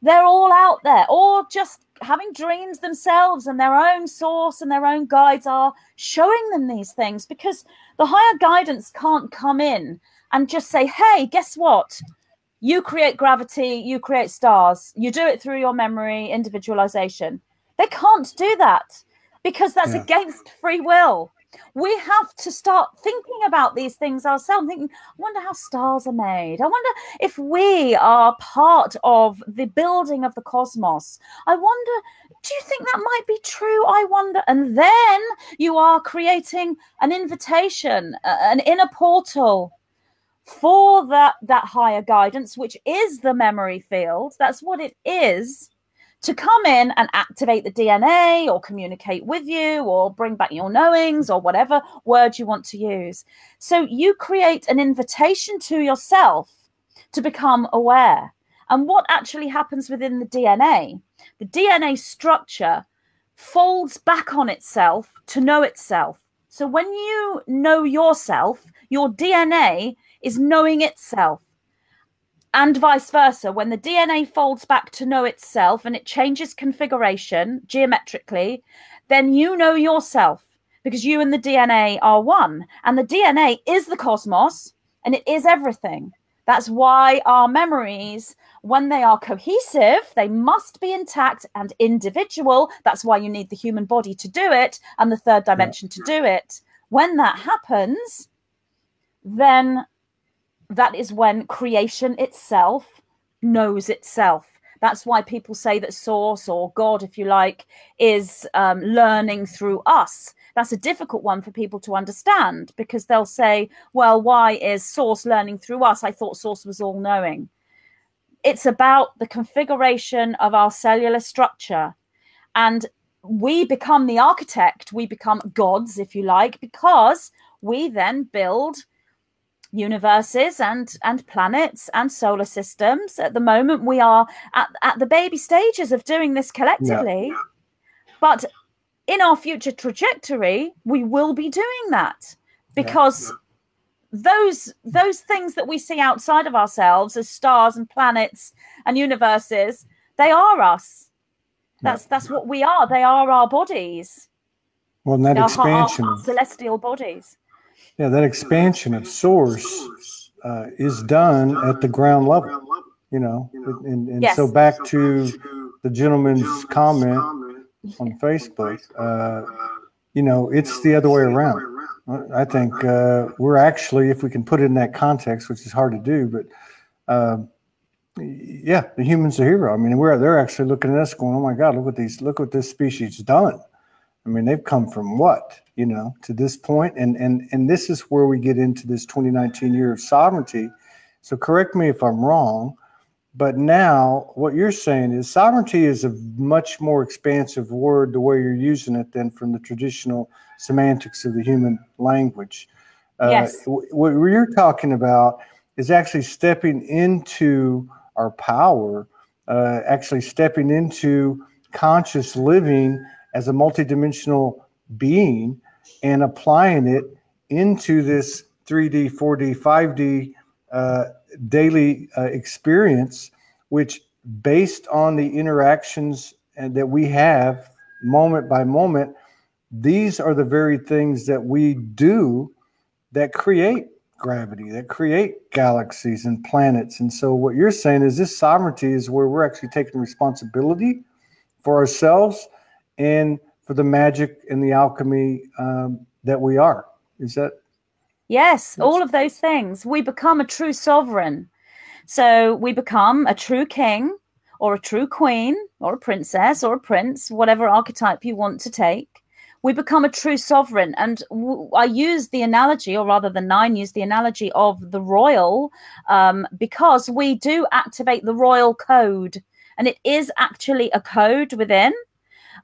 They're all out there, or just having dreams themselves, and their own source and their own guides are showing them these things, because the higher guidance can't come in and just say, hey, guess what? You create gravity, you create stars, you do it through your memory, individualization. They can't do that, because that's against free will. We have to start thinking about these things ourselves, thinking, I wonder how stars are made. I wonder if we are part of the building of the cosmos. I wonder, do you think that might be true? I wonder. And then you are creating an invitation, an inner portal for that higher guidance, which is the memory field. That's what it is. To come in and activate the DNA, or communicate with you, or bring back your knowings, or whatever word you want to use. So you create an invitation to yourself to become aware. And what actually happens within the DNA structure folds back on itself to know itself. So when you know yourself, your DNA is knowing itself. And vice versa, when the DNA folds back to know itself and it changes configuration geometrically, then you know yourself, because you and the DNA are one. And the DNA is the cosmos, and it is everything. That's why our memories, when they are cohesive, they must be intact and individual. That's why you need the human body to do it, and the third dimension to do it. When that happens, then that is when creation itself knows itself. That's why people say that Source, or God, if you like, is learning through us. That's a difficult one for people to understand, because they'll say, well, why is Source learning through us? I thought Source was all-knowing. It's about the configuration of our cellular structure. And we become the architect. We become gods, if you like, because we then build universes and planets and solar systems. At the moment, we are at the baby stages of doing this collectively. Yeah. But in our future trajectory, we will be doing that, because those things that we see outside of ourselves as stars and planets and universes, they are us. That's what we are. They are our bodies. Well, and that expansion our celestial bodies. Yeah, that expansion of source is done at the ground level, you know. And so back to the gentleman's comment on Facebook, you know, it's the other way around. I think we're actually, if we can put it in that context, which is hard to do, but yeah, the human's a hero. I mean, they're actually looking at us going, oh my God, look what this species done. I mean, they've come from what, you know, to this point. And this is where we get into this 2019 year of sovereignty. So correct me if I'm wrong, but now what you're saying is sovereignty is a much more expansive word, the way you're using it, than from the traditional semantics of the human language. Yes. What you're talking about is actually stepping into our power, actually stepping into conscious living as a multidimensional being and applying it into this 3D, 4D, 5D daily experience, which based on the interactions that we have moment by moment, these are the very things that we do that create gravity, that create galaxies and planets. And so what you're saying is this sovereignty is where we're actually taking responsibility for ourselves and for the magic and the alchemy that we are. Is that? Yes, all of those things. We become a true sovereign. So we become a true king or a true queen or a princess or a prince, whatever archetype you want to take. We become a true sovereign. And I use the analogy, or rather the 9 use the analogy of the royal, because we do activate the royal code. And it is actually a code within.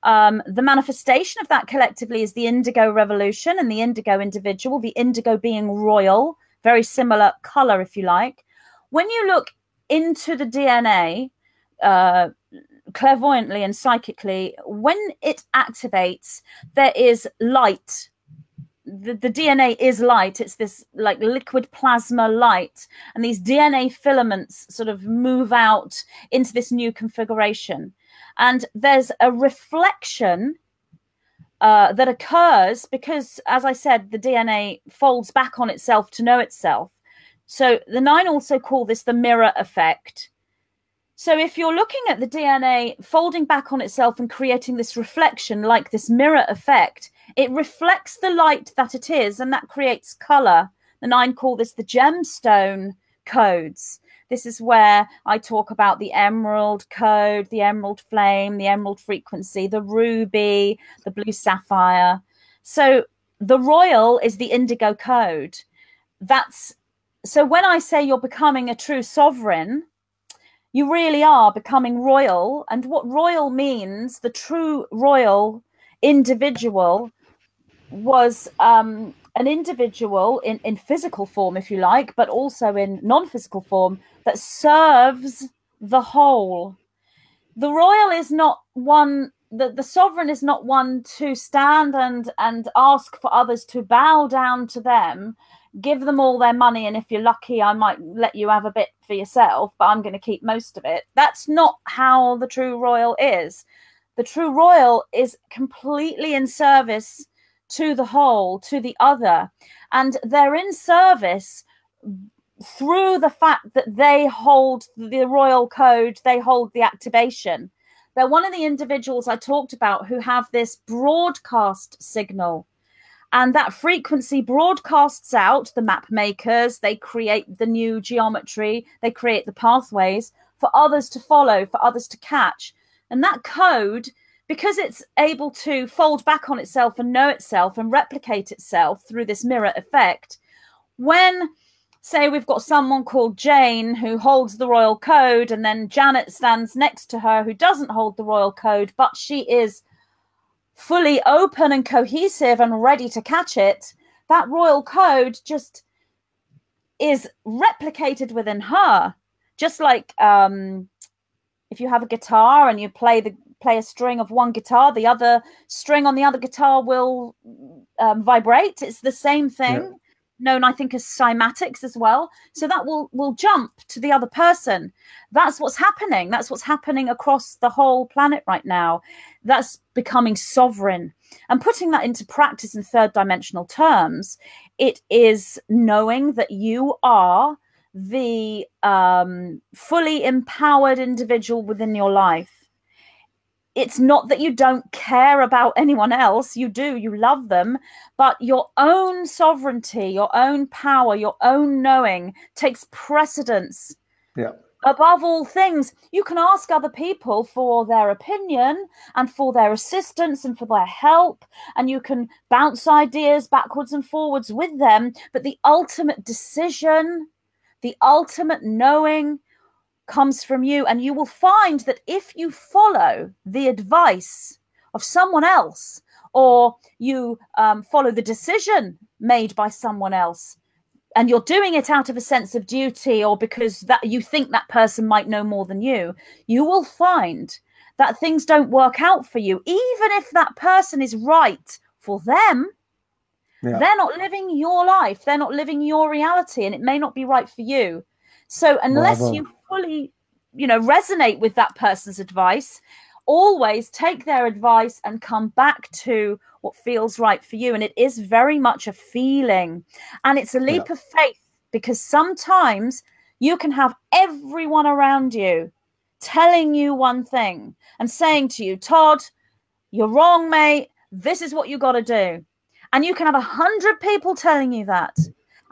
The manifestation of that collectively is the indigo revolution and the indigo individual, the indigo being royal, very similar color, if you like. When you look into the DNA, clairvoyantly and psychically, when it activates, there is light. The DNA is light. It's this like liquid plasma light, and these DNA filaments sort of move out into this new configuration. And there's a reflection that occurs because, as I said, the DNA folds back on itself to know itself. So the 9 also call this the mirror effect. So if you're looking at the DNA folding back on itself and creating this reflection like this mirror effect, it reflects the light that it is, and that creates color. The 9 call this the gemstone codes. This is where I talk about the emerald code, the emerald flame, the emerald frequency, the ruby, the blue sapphire. So the royal is the indigo code. So when I say you're becoming a true sovereign, you really are becoming royal. And what royal means, the true royal individual was an individual in physical form, if you like, but also in non-physical form that serves the whole. The royal is not one, the sovereign is not one to stand and ask for others to bow down to them, give them all their money, and if you're lucky, I might let you have a bit for yourself, but I'm going to keep most of it. That's not how the true royal is. The true royal is completely in service to the whole, to the other, and they're in service through the fact that they hold the royal code, they hold the activation. They're one of the individuals I talked about who have this broadcast signal, and that frequency broadcasts out. The map makers, they create the new geometry, they create the pathways for others to follow, for others to catch. And that code, because it's able to fold back on itself and know itself and replicate itself through this mirror effect, when, say, we've got someone called Jane who holds the royal code, and then Janet stands next to her who doesn't hold the royal code, but she is fully open and cohesive and ready to catch it, that royal code just is replicated within her. Just like if you have a guitar and you play a string of one guitar, the other string on the other guitar will vibrate. It's the same thing, known, I think, as cymatics as well. So that will jump to the other person. That's what's happening. That's what's happening across the whole planet right now. That's becoming sovereign. And putting that into practice in third dimensional terms, it is knowing that you are the fully empowered individual within your life. It's not that you don't care about anyone else. You do, you love them, but your own sovereignty, your own power, your own knowing takes precedence. Yeah. Above all things. You can ask other people for their opinion and for their assistance and for their help, and you can bounce ideas backwards and forwards with them, but the ultimate decision, the ultimate knowing comes from you. And you will find that if you follow the advice of someone else, or you follow the decision made by someone else, and you're doing it out of a sense of duty, or because that you think that person might know more than you will find that things don't work out for you. Even if that person is right for them, they're not living your life. They're not living your reality, and it may not be right for you. So unless you fully, resonate with that person's advice, always take their advice and come back to what feels right for you. And it is very much a feeling, and it's a leap of faith, because sometimes you can have everyone around you telling you one thing and saying to you, Todd, you're wrong, mate. This is what you got to do. And you can have 100 people telling you that,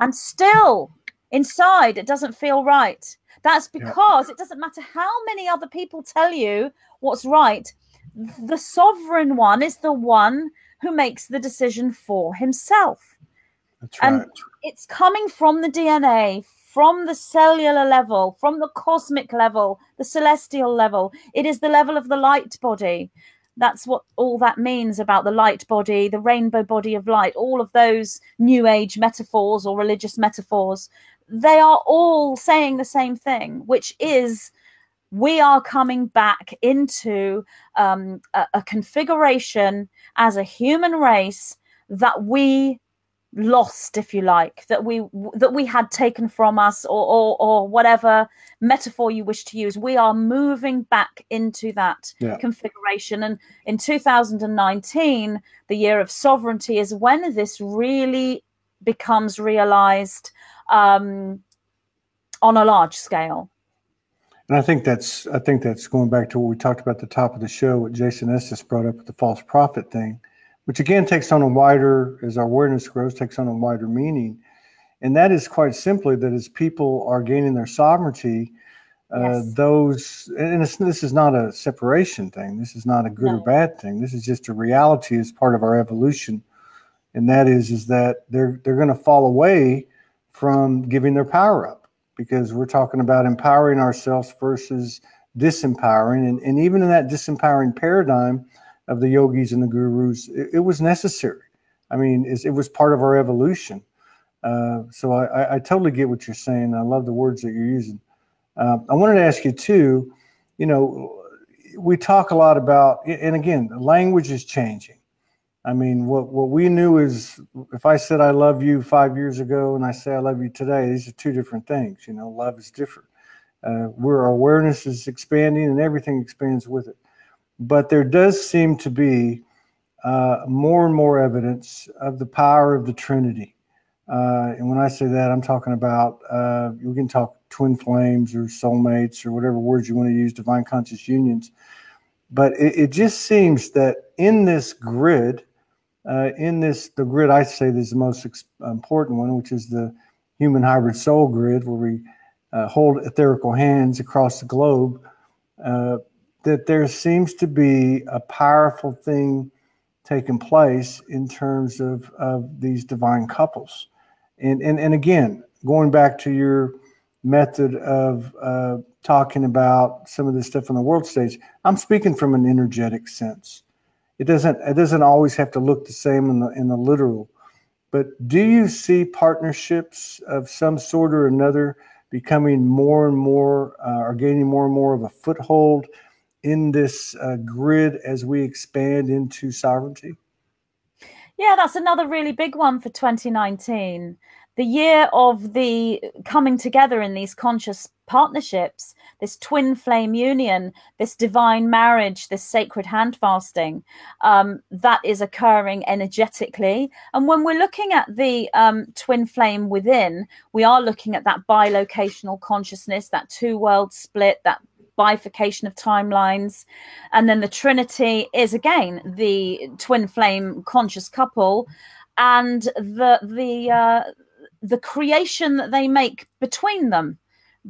and still inside it doesn't feel right. That's because it doesn't matter how many other people tell you what's right. The sovereign one is the one who makes the decision for himself. That's right. And it's coming from the DNA, from the cellular level, from the cosmic level, the celestial level. It is the level of the light body. That's what all that means about the light body, the rainbow body of light, all of those new age metaphors or religious metaphors. They are all saying the same thing, which is we are coming back into a configuration as a human race that we lost, if you like, that we had taken from us, or whatever metaphor you wish to use. We are moving back into that configuration. And in 2019, the year of sovereignty, is when this really becomes realized on a large scale. And I think that's going back to what we talked about at the top of the show, what Jason Estes brought up with the false prophet thing, which again takes on a wider, as our awareness grows, takes on a wider meaning. And that is quite simply that as people are gaining their sovereignty, this is not a separation thing. This is not a good or bad thing. This is just a reality as part of our evolution. And that is that they're going to fall away from giving their power up, because we're talking about empowering ourselves versus disempowering. And even in that disempowering paradigm of the yogis and the gurus, it was necessary. I mean, it was part of our evolution. So I totally get what you're saying. I love the words that you're using. I wanted to ask you too, we talk a lot about, and again, the language is changing. I mean, what we knew is, if I said I love you 5 years ago and I say I love you today, these are two different things. Love is different. Our awareness is expanding, and everything expands with it. But there does seem to be more and more evidence of the power of the Trinity. And when I say that, I'm talking about, we can talk twin flames or soulmates or whatever words you want to use, divine conscious unions. But it just seems that in this grid, the grid I say is the most important one, which is the human hybrid soul grid, where we hold etherical hands across the globe, that there seems to be a powerful thing taking place in terms of these divine couples. And again, going back to your method of talking about some of this stuff on the world stage, I'm speaking from an energetic sense. It doesn't always have to look the same in the literal. But do you see partnerships of some sort or another becoming more and more, or gaining more and more of a foothold in this grid as we expand into sovereignty? Yeah, that's another really big one for 2019. The year of the coming together in these conscious partnerships, this twin flame union, this divine marriage, this sacred handfasting, that is occurring energetically. And when we're looking at the twin flame within, we are looking at that bilocational consciousness, that two-world split, that bifurcation of timelines. And then the Trinity is again the twin flame conscious couple, and the creation that they make between them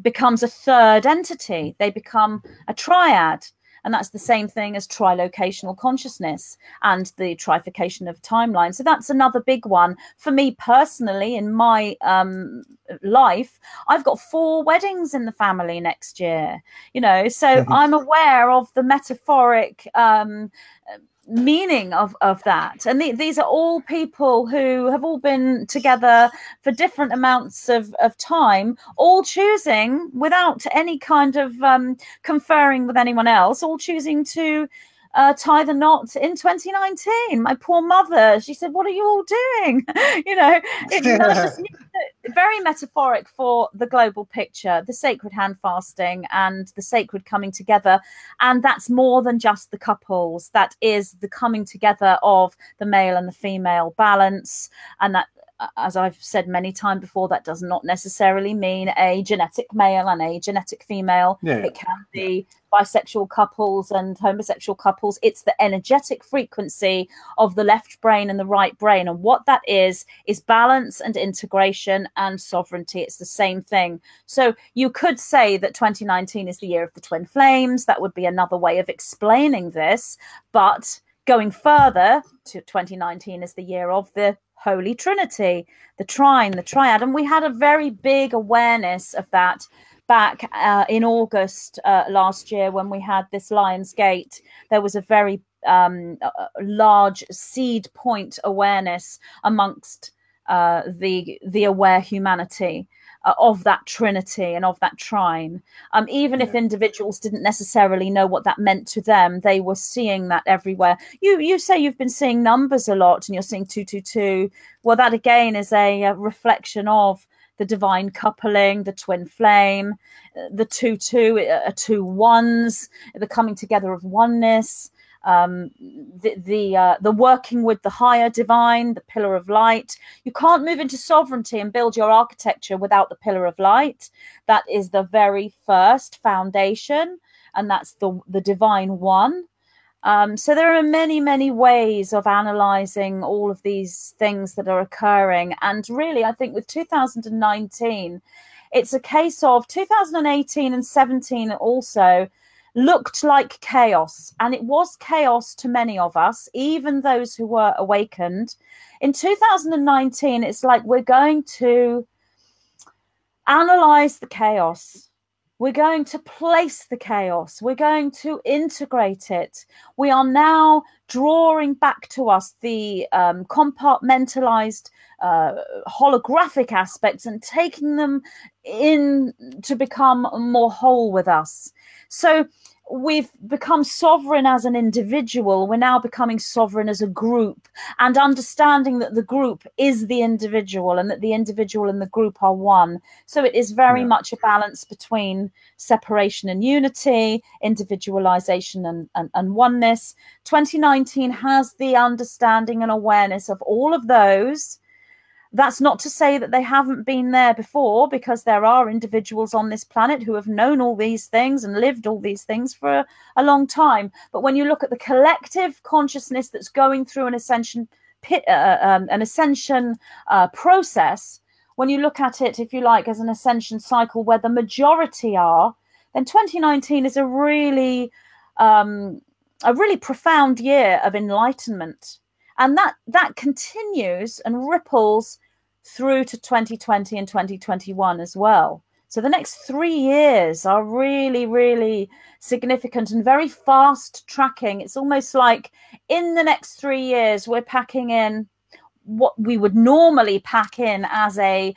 becomes a third entity. They become a triad. And that's the same thing as trilocational consciousness and the trifurcation of timeline. So that's another big one. For me personally, in my life, I've got 4 weddings in the family next year, you know, so I'm aware of the metaphoric meaning of that. And these are all people who have all been together for different amounts of time, all choosing without any kind of conferring with anyone else, all choosing to tie the knot in 2019. My poor mother, she said, what are you all doing? You know, that's just very metaphoric for the global picture, the sacred hand fasting and the sacred coming together. And that's more than just the couples. That is the coming together of the male and the female balance. And that, as I've said many times before, that does not necessarily mean a genetic male and a genetic female. Yeah, it can be bisexual couples and homosexual couples. It's the energetic frequency of the left brain and the right brain. And what that is balance and integration and sovereignty. It's the same thing. So you could say that 2019 is the year of the twin flames. That would be another way of explaining this. But going further to 2019 is the year of the Holy Trinity, the trine, the triad. And we had a very big awareness of that back in August last year when we had this Lion's Gate. There was a very large seed point awareness amongst the aware humanity of that Trinity and of that trine. Even if individuals didn't necessarily know what that meant to them, they were seeing that everywhere. You say you've been seeing numbers a lot and you're seeing 222. Well, that again is a reflection of the divine coupling, the twin flame, the 2-2, 2 ones, the coming together of oneness, the working with the higher divine, the pillar of light. You can't move into sovereignty and build your architecture without the pillar of light. That is the very first foundation, and that's the divine one. So there are many, many ways of analyzing all of these things that are occurring. And really, I think with 2019, it's a case of 2018 and 17 also looked like chaos. And it was chaos to many of us, even those who were awakened. In 2019, it's like we're going to analyze the chaos. We're going to place the chaos. We're going to integrate it. We are now drawing back to us the compartmentalized holographic aspects and taking them in to become more whole with us. So we've become sovereign as an individual. We're now becoming sovereign as a group, and understanding that the group is the individual and that the individual and the group are one. So it is very much a balance between separation and unity, individualization and oneness. 2019 has the understanding and awareness of all of those. That's not to say that they haven't been there before, because there are individuals on this planet who have known all these things and lived all these things for a long time. But when you look at the collective consciousness that's going through an ascension process, when you look at it, if you like, as an ascension cycle where the majority are, then 2019 is a really profound year of enlightenment. And that continues and ripples through to 2020 and 2021 as well. So the next 3 years are really, really significant and very fast tracking. It's almost like in the next 3 years, we're packing in what we would normally pack in as a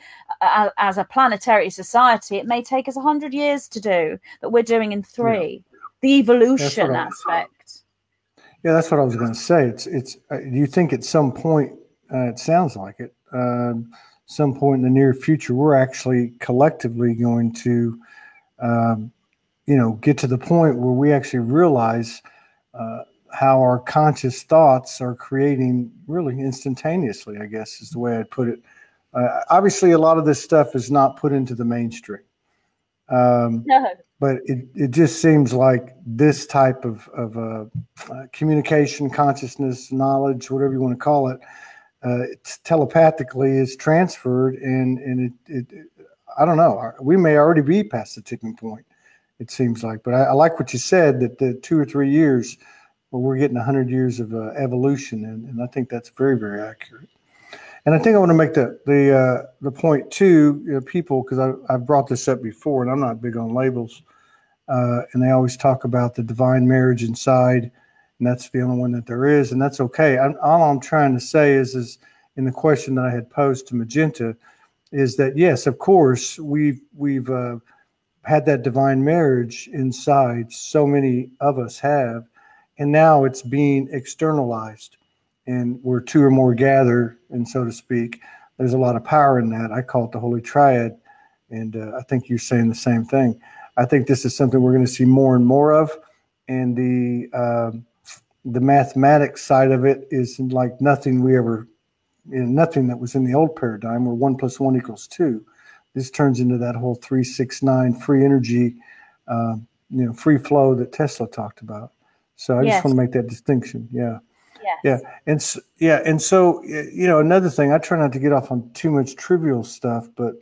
planetary society, it may take us 100 years to do that we're doing in 3. The evolution aspect. Yeah, that's what I was going to say. It's. Do you think at some point, it sounds like it, some point in the near future, we're actually collectively going to, get to the point where we actually realize how our conscious thoughts are creating really instantaneously, I guess is the way I'd put it. Obviously, a lot of this stuff is not put into the mainstream. No. But it just seems like this type of communication, consciousness, knowledge, whatever you want to call it, telepathically is transferred, and it I don't know. We may already be past the tipping point, it seems like. But I like what you said, that the 2 or 3 years, well, we're getting 100 years of evolution, and I think that's very, very accurate. And I think I want to make the point too, people, because I've brought this up before, and I'm not big on labels, and they always talk about the divine marriage inside, and that's the only one that there is, and that's okay. All I'm trying to say is in the question that I had posed to Magenta, is that yes, of course, we've had that divine marriage inside. So many of us have, and now it's being externalized. And where 2 or more gather, and so to speak, there's a lot of power in that. I call it the Holy Triad, and I think you're saying the same thing. I think this is something we're going to see more and more of, and the mathematics side of it is like nothing we ever, nothing that was in the old paradigm where 1 + 1 = 2. This turns into that whole 3, 6, 9 free energy, free flow that Tesla talked about. So I just want to make that distinction. Yeah. Yes. Yeah. And so, another thing, I try not to get off on too much trivial stuff, but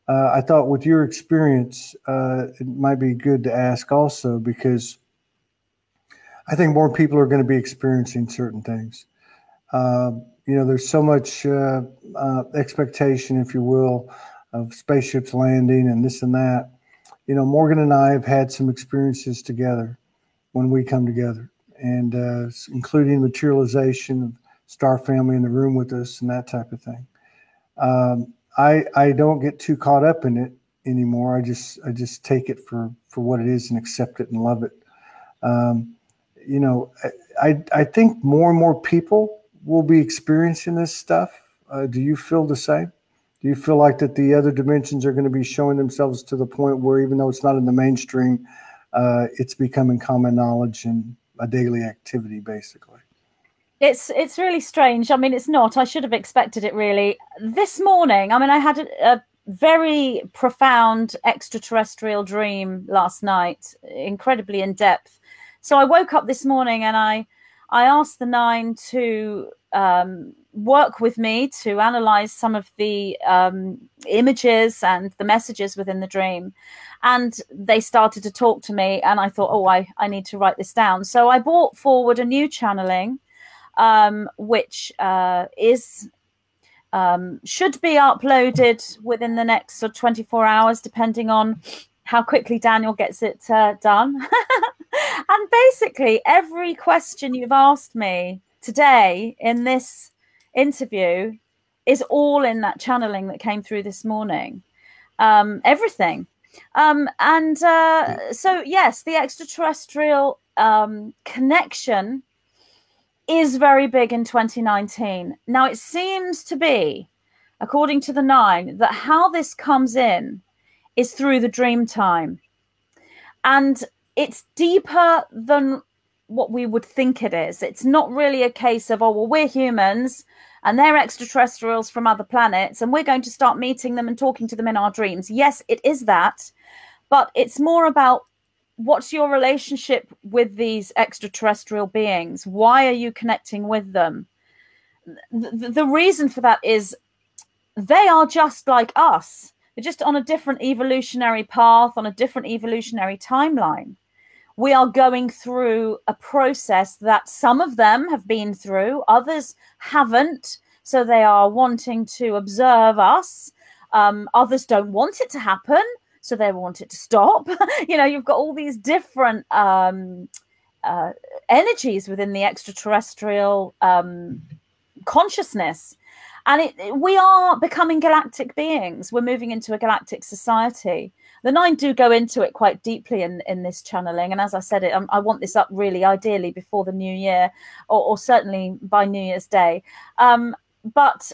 I thought with your experience, it might be good to ask also, because I think more people are going to be experiencing certain things. There's so much expectation, if you will, of spaceships landing and this and that. Morgan and I have had some experiences together when we come together, and including materialization of Star Family in the room with us and that type of thing. I don't get too caught up in it anymore. I just take it for what it is and accept it and love it. I think more and more people will be experiencing this stuff. Do you feel the same? Do you feel like that the other dimensions are going to be showing themselves to the point where, even though it's not in the mainstream, it's becoming common knowledge and a daily activity, basically? It's really strange. I mean, it's not. I should have expected it, really. This morning, I had a very profound extraterrestrial dream last night, incredibly in depth. So I woke up this morning and I asked the 9 to work with me to analyze some of the images and the messages within the dream. And they started to talk to me, and I thought, oh, I need to write this down. So I brought forward a new channeling, which should be uploaded within the next 24 hours, depending on how quickly Daniel gets it done. And basically, every question you've asked me today in this interview is all in that channeling that came through this morning. Everything. So, yes, the extraterrestrial connection is very big in 2019. Now, it seems to be, according to the 9, that how this comes in is through the dream time. And it's deeper than what we would think it is. It's not really a case of, oh, well, we're humans and they're extraterrestrials from other planets, and we're going to start meeting them and talking to them in our dreams. Yes, it is that, but it's more about, what's your relationship with these extraterrestrial beings? Why are you connecting with them? The reason for that is they are just like us. They're just on a different evolutionary path, on a different evolutionary timeline. We are going through a process that some of them have been through, others haven't. So they are wanting to observe us. Others don't want it to happen, so they want it to stop. You've got all these different energies within the extraterrestrial consciousness. And we are becoming galactic beings. We're moving into a galactic society. The 9 do go into it quite deeply in this channeling. And as I said, I want this up really ideally before the new year, or certainly by New Year's Day. But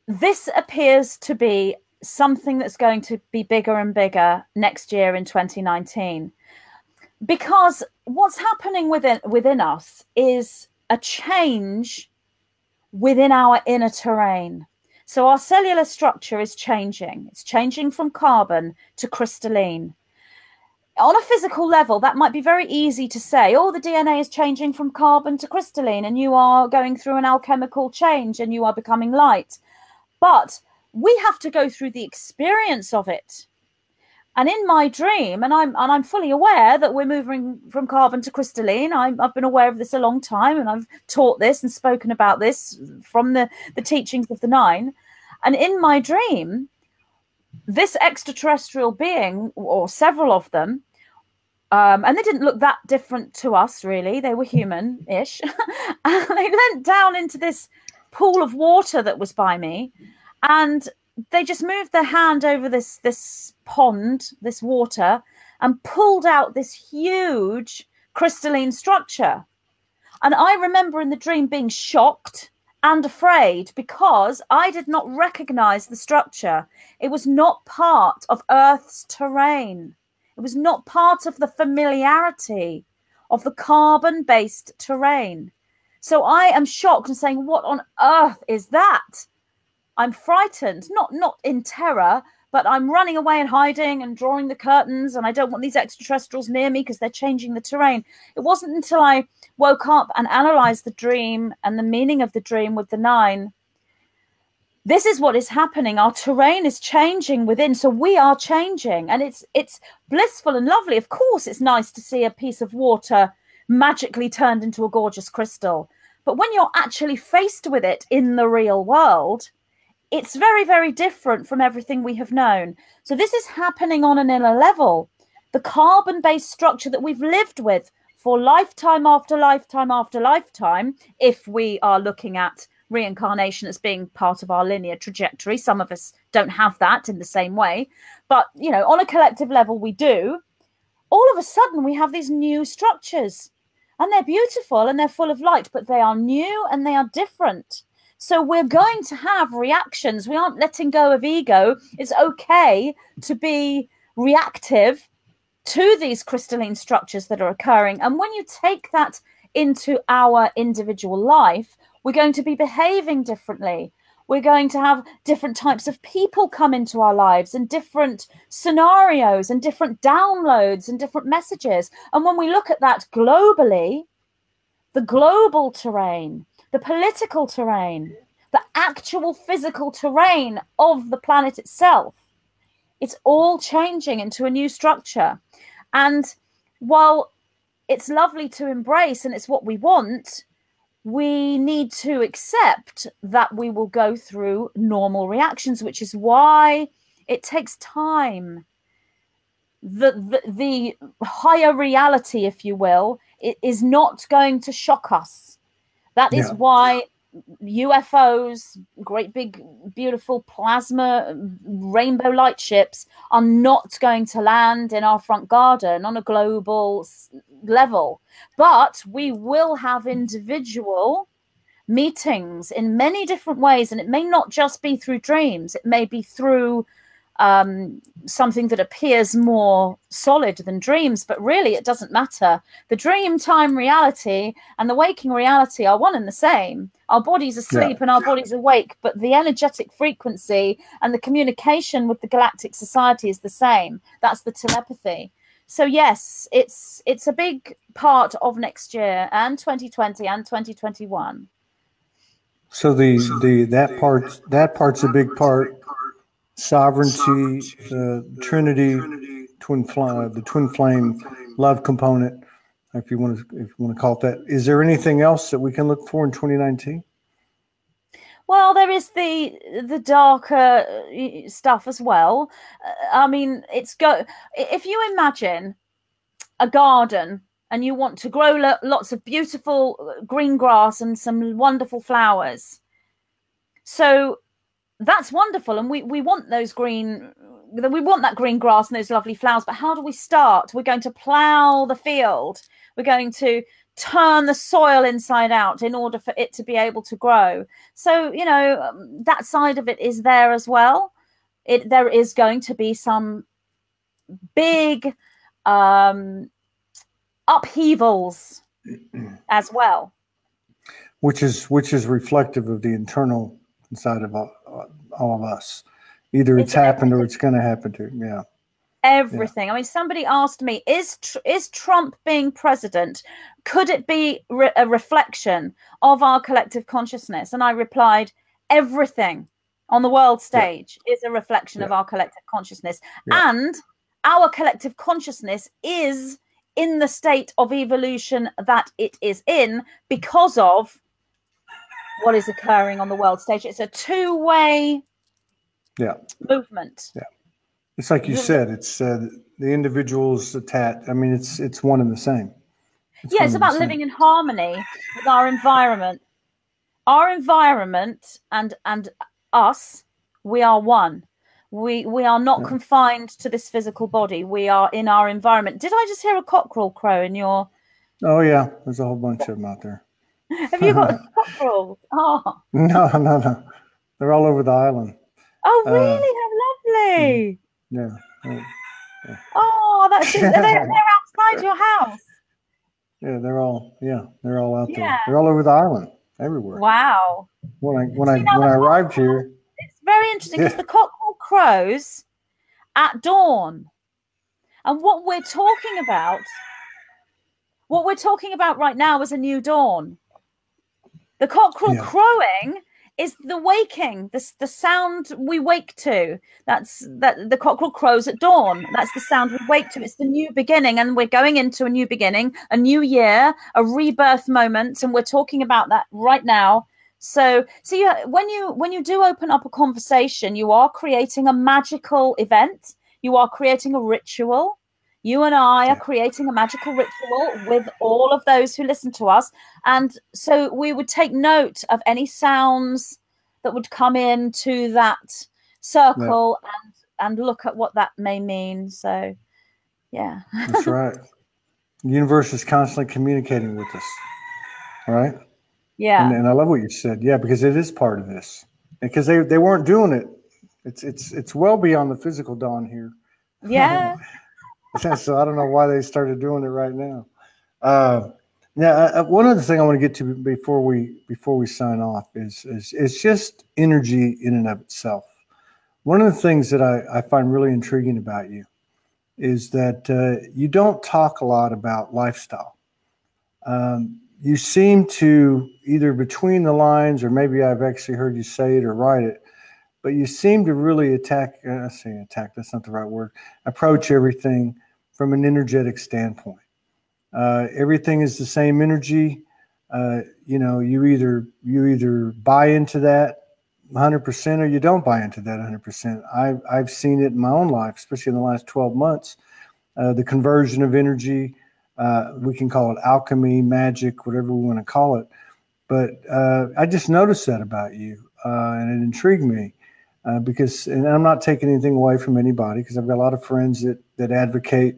this appears to be something that's going to be bigger and bigger next year in 2019. Because what's happening within us is a change within our inner terrain. So our cellular structure is changing. It's changing from carbon to crystalline. On a physical level, that might be very easy to say, oh, the DNA is changing from carbon to crystalline, and you are going through an alchemical change and you are becoming light. But we have to go through the experience of it. And in my dream, and I'm fully aware that we're moving from carbon to crystalline. I've been aware of this a long time, and I've taught this and spoken about this from the teachings of the 9. And in my dream, this extraterrestrial being, or several of them, and they didn't look that different to us, really. They were human-ish. And they leant down into this pool of water that was by me, and they just moved their hand over this pond, this water, and pulled out this huge crystalline structure. And I remember in the dream being shocked and afraid because I did not recognize the structure. It was not part of Earth's terrain. It was not part of the familiarity of the carbon-based terrain. So I am shocked and saying, what on earth is that? I'm frightened, not in terror, but I'm running away and hiding and drawing the curtains, and I don't want these extraterrestrials near me because they're changing the terrain. It wasn't until I woke up and analyzed the dream and the meaning of the dream with the 9. This is what is happening. Our terrain is changing within, so we are changing, and it's blissful and lovely. Of course, it's nice to see a piece of water magically turned into a gorgeous crystal. But when you're actually faced with it in the real world, it's very, very different from everything we have known. So this is happening on an inner level. The carbon-based structure that we've lived with for lifetime after lifetime after lifetime, if we are looking at reincarnation as being part of our linear trajectory. Some of us don't have that in the same way. But, you know, on a collective level, we do. All of a sudden, we have these new structures. And they're beautiful and they're full of light, but they are new and they are different. So we're going to have reactions. We aren't letting go of ego. It's okay to be reactive to these crystalline structures that are occurring. And when you take that into our individual life, we're going to be behaving differently. We're going to have different types of people come into our lives and different scenarios and different downloads and different messages. And when we look at that globally, the global terrain, the political terrain, the actual physical terrain of the planet itself, it's all changing into a new structure. And while it's lovely to embrace and it's what we want, we need to accept that we will go through normal reactions, which is why it takes time. The higher reality, if you will, it is not going to shock us. That is why UFOs, great big, beautiful plasma rainbow light ships, are not going to land in our front garden on a global level. But we will have individual meetings in many different ways. And it may not just be through dreams. It may be through something that appears more solid than dreams, but really it doesn't matter. The dream time reality and the waking reality are one and the same. Our body's asleep and our body's awake, but the energetic frequency and the communication with the galactic society is the same. That's the telepathy. So yes, it's a big part of next year and 2020 and 2021. So that part's a big part. Sovereignty, Trinity, the twin flame, love component, if you want to call it that. Is there anything else that we can look for in 2019? Well, there is the darker stuff as well. I mean, if you imagine a garden and you want to grow lots of beautiful green grass and some wonderful flowers, So that's wonderful, and we want those green, we want that green grass and those lovely flowers. But how do we start? We're going to plow the field. We're going to turn the soil inside out in order for it to be able to grow. So, you know, that side of it is there as well. There is going to be some big upheavals as well, which is reflective of the internal inside of all of us. Either it's happened or it's going to happen to. Yeah. Everything. I mean, somebody asked me, is Trump being president? Could it be a reflection of our collective consciousness? And I replied, everything on the world stage is a reflection of our collective consciousness. And our collective consciousness is in the state of evolution that it is in because of what is occurring on the world stage. It's a two-way movement. Yeah. It's like you said, it's the individual's attached. I mean, it's one and the same. It's about living in harmony with our environment. Our environment and us, we are one. We are not confined to this physical body. We are in our environment. Did I just hear a cockerel crow in your... Oh, yeah. There's a whole bunch of them out there. Have you got cockerels? Oh. No. They're all over the island. Oh, really? How lovely. Yeah. Oh, that's just, they're outside your house. Yeah, they're all out there. They're all over the island, everywhere. Wow. When I arrived here, it's very interesting because the cockerel crows at dawn, and what we're talking about right now is a new dawn. The cockerel crowing is the waking, the sound we wake to. That's the cockerel crows at dawn. That's the sound we wake to. It's the new beginning, and we're going into a new beginning, a new year, a rebirth moment, and we're talking about that right now. So when you do open up a conversation, you are creating a magical event. You are creating a ritual. You and I are creating a magical ritual with all of those who listen to us. And so we would take note of any sounds that would come into that circle and look at what that may mean. So, yeah. That's right. The universe is constantly communicating with us. All right? Yeah. And I love what you said. Yeah, because it is part of this. Because they weren't doing it. It's well beyond the physical dawn here. Yeah. So I don't know why they started doing it right now. One other thing I want to get to before we sign off is just energy in and of itself. One of the things that I find really intriguing about you is that you don't talk a lot about lifestyle. You seem to, either between the lines or maybe I've actually heard you say it or write it, but you seem to really attack, that's not the right word, approach everything from an energetic standpoint. Everything is the same energy. You either buy into that 100% or you don't buy into that 100%. I've seen it in my own life, especially in the last 12 months, the conversion of energy. We can call it alchemy, magic, whatever we want to call it. But I just noticed that about you, and it intrigued me. Because, and I'm not taking anything away from anybody, because I've got a lot of friends that advocate,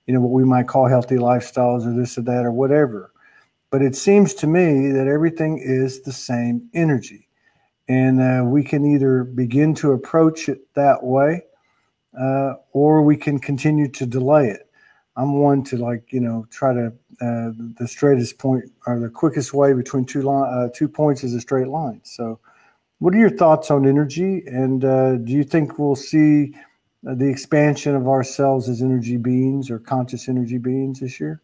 what we might call healthy lifestyles or this or that or whatever. But it seems to me that everything is the same energy. And we can either begin to approach it that way, or we can continue to delay it. I'm one to try to, the straightest point or the quickest way between 2 points is a straight line. So, what are your thoughts on energy? And do you think we'll see the expansion of ourselves as energy beings or conscious energy beings this year?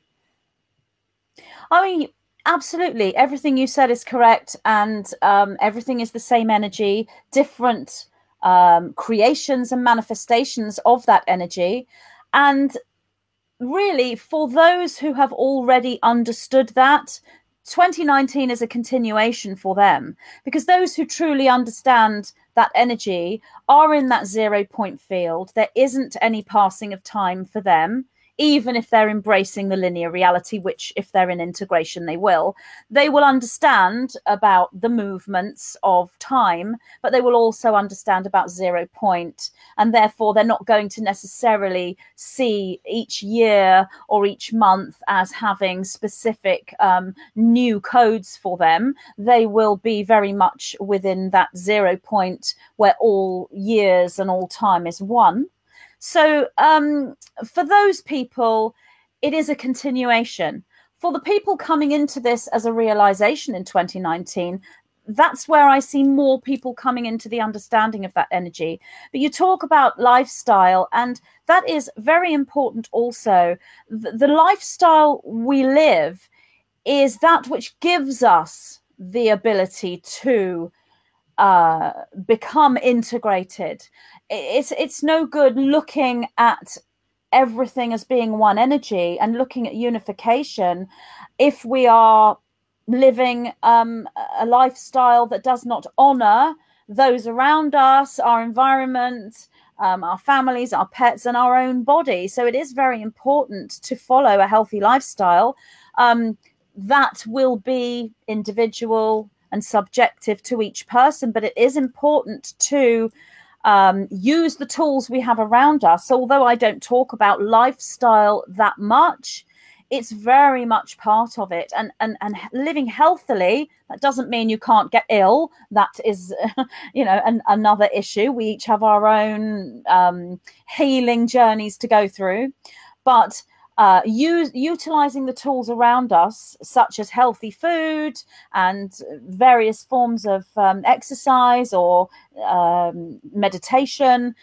I mean, absolutely. Everything you said is correct. And everything is the same energy, different creations and manifestations of that energy. And really, for those who have already understood that, 2019 is a continuation for them, because those who truly understand that energy are in that 0 point field. There isn't any passing of time for them even if they're embracing the linear reality, which if they're in integration, they will understand about the movements of time, but they will also understand about 0 point. And therefore, they're not going to necessarily see each year or each month as having specific new codes for them. They will be very much within that 0 point where all years and all time is one. So for those people, it is a continuation. For the people coming into this as a realization in 2019, that's where I see more people coming into the understanding of that energy. But you talk about lifestyle, and that is very important also. The lifestyle we live is that which gives us the ability to become integrated. It's no good looking at everything as being one energy and looking at unification if we are living a lifestyle that does not honor those around us, our environment, our families, our pets, and our own body. So it is very important to follow a healthy lifestyle that will be individual and subjective to each person, but it is important to use the tools we have around us. So although I don't talk about lifestyle that much, it's very much part of it. And living healthily, that doesn't mean you can't get ill. That is, another issue. We each have our own healing journeys to go through. But utilizing the tools around us, such as healthy food and various forms of exercise or meditation.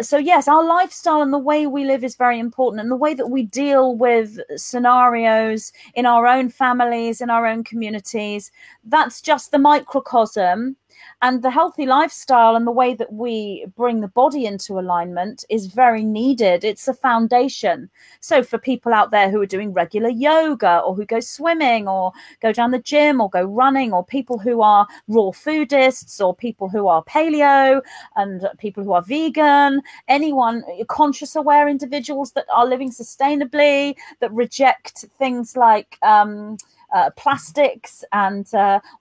So yes, our lifestyle and the way we live is very important, and the way that we deal with scenarios in our own families, in our own communities, that's just the microcosm. And the healthy lifestyle and the way that we bring the body into alignment is very needed. It's a foundation. So for people out there who are doing regular yoga, or who go swimming, or go down the gym, or go running, or people who are raw foodists, or people who are paleo, and people who are vegan, anyone, conscious aware individuals that are living sustainably, that reject things like plastics and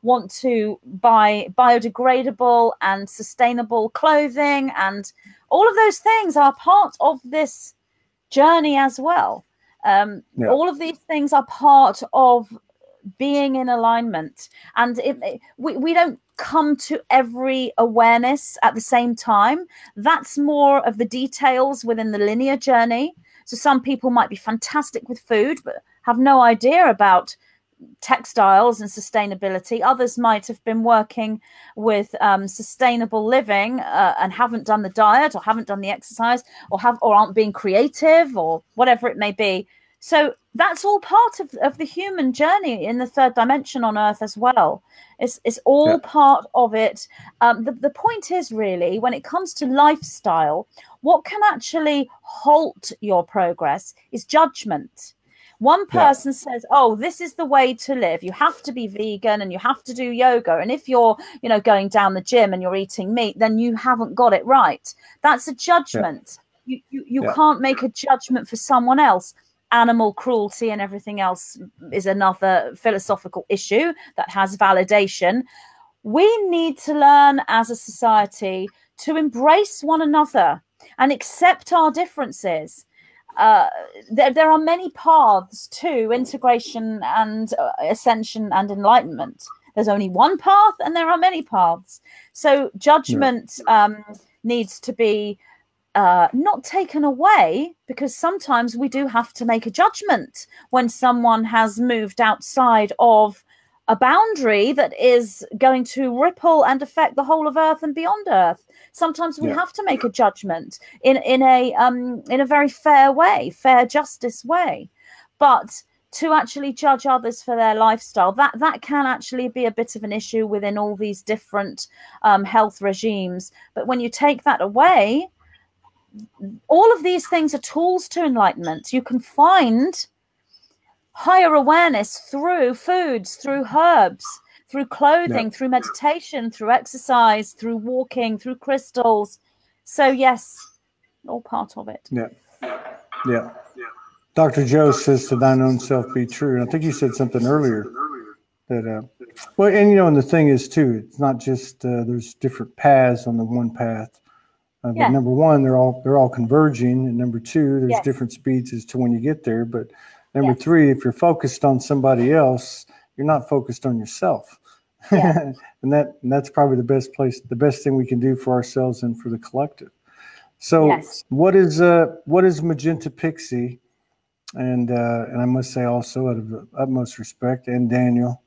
want to buy biodegradable and sustainable clothing, and all of those things are part of this journey as well. All of these things are part of being in alignment, and we don't come to every awareness at the same time. That's more of the details within the linear journey. So some people might be fantastic with food but have no idea about textiles and sustainability. Others might have been working with sustainable living and haven't done the diet, or haven't done the exercise, or aren't being creative, or whatever it may be. So that's all part of the human journey in the third dimension on Earth as well. It's all part of it. The point is, really, when it comes to lifestyle, what can actually halt your progress is judgment. One person says, oh, this is the way to live. You have to be vegan and you have to do yoga. And if you're, going down the gym and you're eating meat, then you haven't got it right. That's a judgment. You can't make a judgment for someone else. Animal cruelty and everything else is another philosophical issue that has validation. We need to learn as a society to embrace one another and accept our differences. There are many paths to integration and ascension and enlightenment. There's only one path, and there are many paths. So judgment needs to be not taken away, because sometimes we do have to make a judgment when someone has moved outside of a boundary that is going to ripple and affect the whole of Earth and beyond Earth. Sometimes we have to make a judgment in a very fair way, fair justice way. But to actually judge others for their lifestyle, that can actually be a bit of an issue within all these different health regimes. But when you take that away, all of these things are tools to enlightenment. You can find higher awareness through foods, through herbs, through clothing, through meditation, through exercise, through walking, through crystals. So yes, all part of it. Dr. Joe says to thine own self be true. And I think you said something earlier that, well, and and the thing is too, it's not just there's different paths on the one path, but number one, they're all converging, and number two, there's different speeds as to when you get there. But number three, if you're focused on somebody else, you're not focused on yourself. and that's probably the best thing we can do for ourselves and for the collective. So what is Magenta Pixie? And I must say also, out of the utmost respect, and Daniel,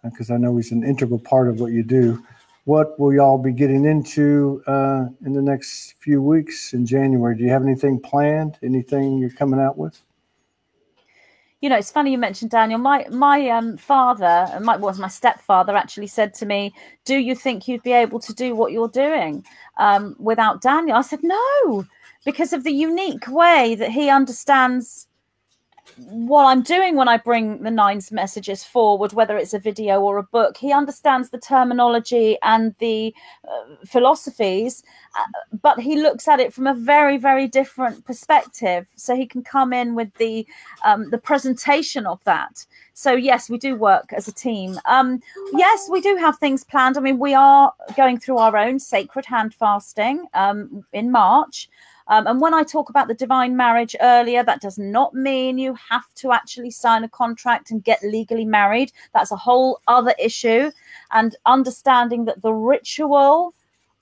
because I know he's an integral part of what you do, what will y'all be getting into in the next few weeks in January? Do you have anything planned? Anything you're coming out with? It's funny you mentioned Daniel. My father, my stepfather, actually said to me, "Do you think you'd be able to do what you're doing without Daniel?" I said, "No," because of the unique way that he understands what I'm doing when I bring the Nine's messages forward, whether it's a video or a book. He understands the terminology and the philosophies, but he looks at it from a very, very different perspective. So he can come in with the presentation of that. So yes, we do work as a team. Yes, we do have things planned. I mean, we are going through our own sacred hand fasting in March. And when I talk about the divine marriage earlier, that does not mean you have to actually sign a contract and get legally married. That's a whole other issue. And understanding that the ritual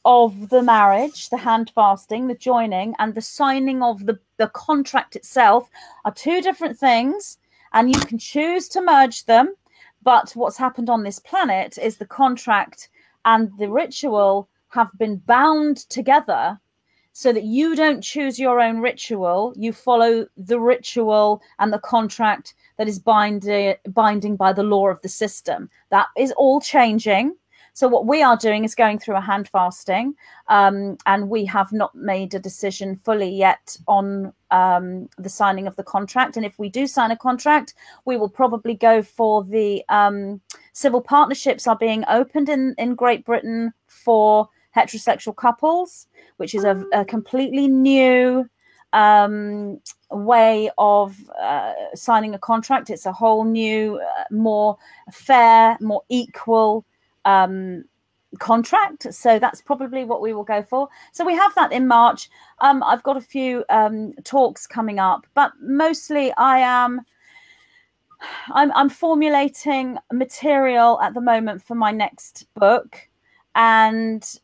of the marriage, the hand fasting, the joining, and the signing of the contract itself are two different things. And you can choose to merge them. But what's happened on this planet is the contract and the ritual have been bound together, so that you don't choose your own ritual. You follow the ritual and the contract that is binding by the law of the system. That is all changing. So what we are doing is going through a hand fasting, and we have not made a decision fully yet on the signing of the contract. And if we do sign a contract, we will probably go for the civil partnerships are being opened in Great Britain for heterosexual couples, which is a completely new way of signing a contract. It's a whole new, more fair, more equal contract. So that's probably what we will go for. So we have that in March. I've got a few talks coming up, but mostly I'm formulating material at the moment for my next book, and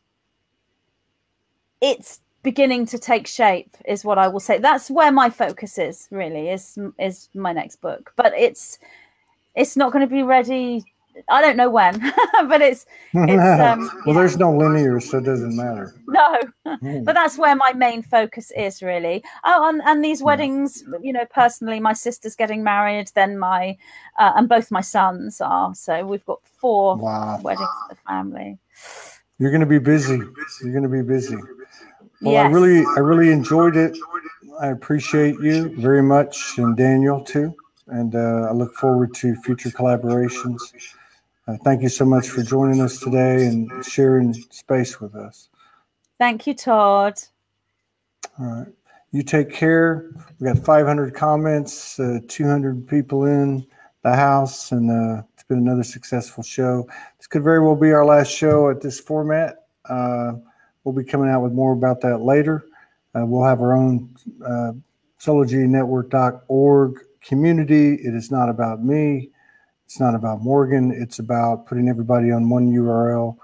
it's beginning to take shape, is what I will say. That's where my focus is, really, is my next book. But it's not going to be ready. I don't know when, but it's well, there's no linear, so it doesn't matter. No, but that's where my main focus is, really. Oh, and these weddings, personally, my sister's getting married, then and both my sons are. So we've got 4 weddings in the family. You're going to be busy. You're going to be busy. Well, yes. I really enjoyed it. I appreciate you very much, and Daniel too. And I look forward to future collaborations. Thank you so much for joining us today and sharing space with us. Thank you, Todd. All right. You take care. We got 500 comments, 200 people in the house, and it's been another successful show. This could very well be our last show at this format. We'll be coming out with more about that later. We'll have our own SoulogyNetwork.org community. It is not about me. It's not about Morgan. It's about putting everybody on one URL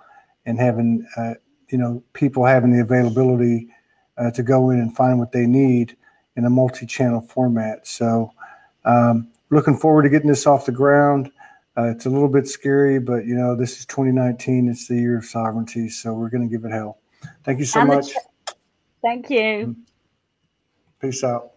and having, people having the availability to go in and find what they need in a multi-channel format. So looking forward to getting this off the ground. It's a little bit scary, but, this is 2019. It's the year of sovereignty, so we're going to give it hell. Thank you so much. Thank you. Peace out.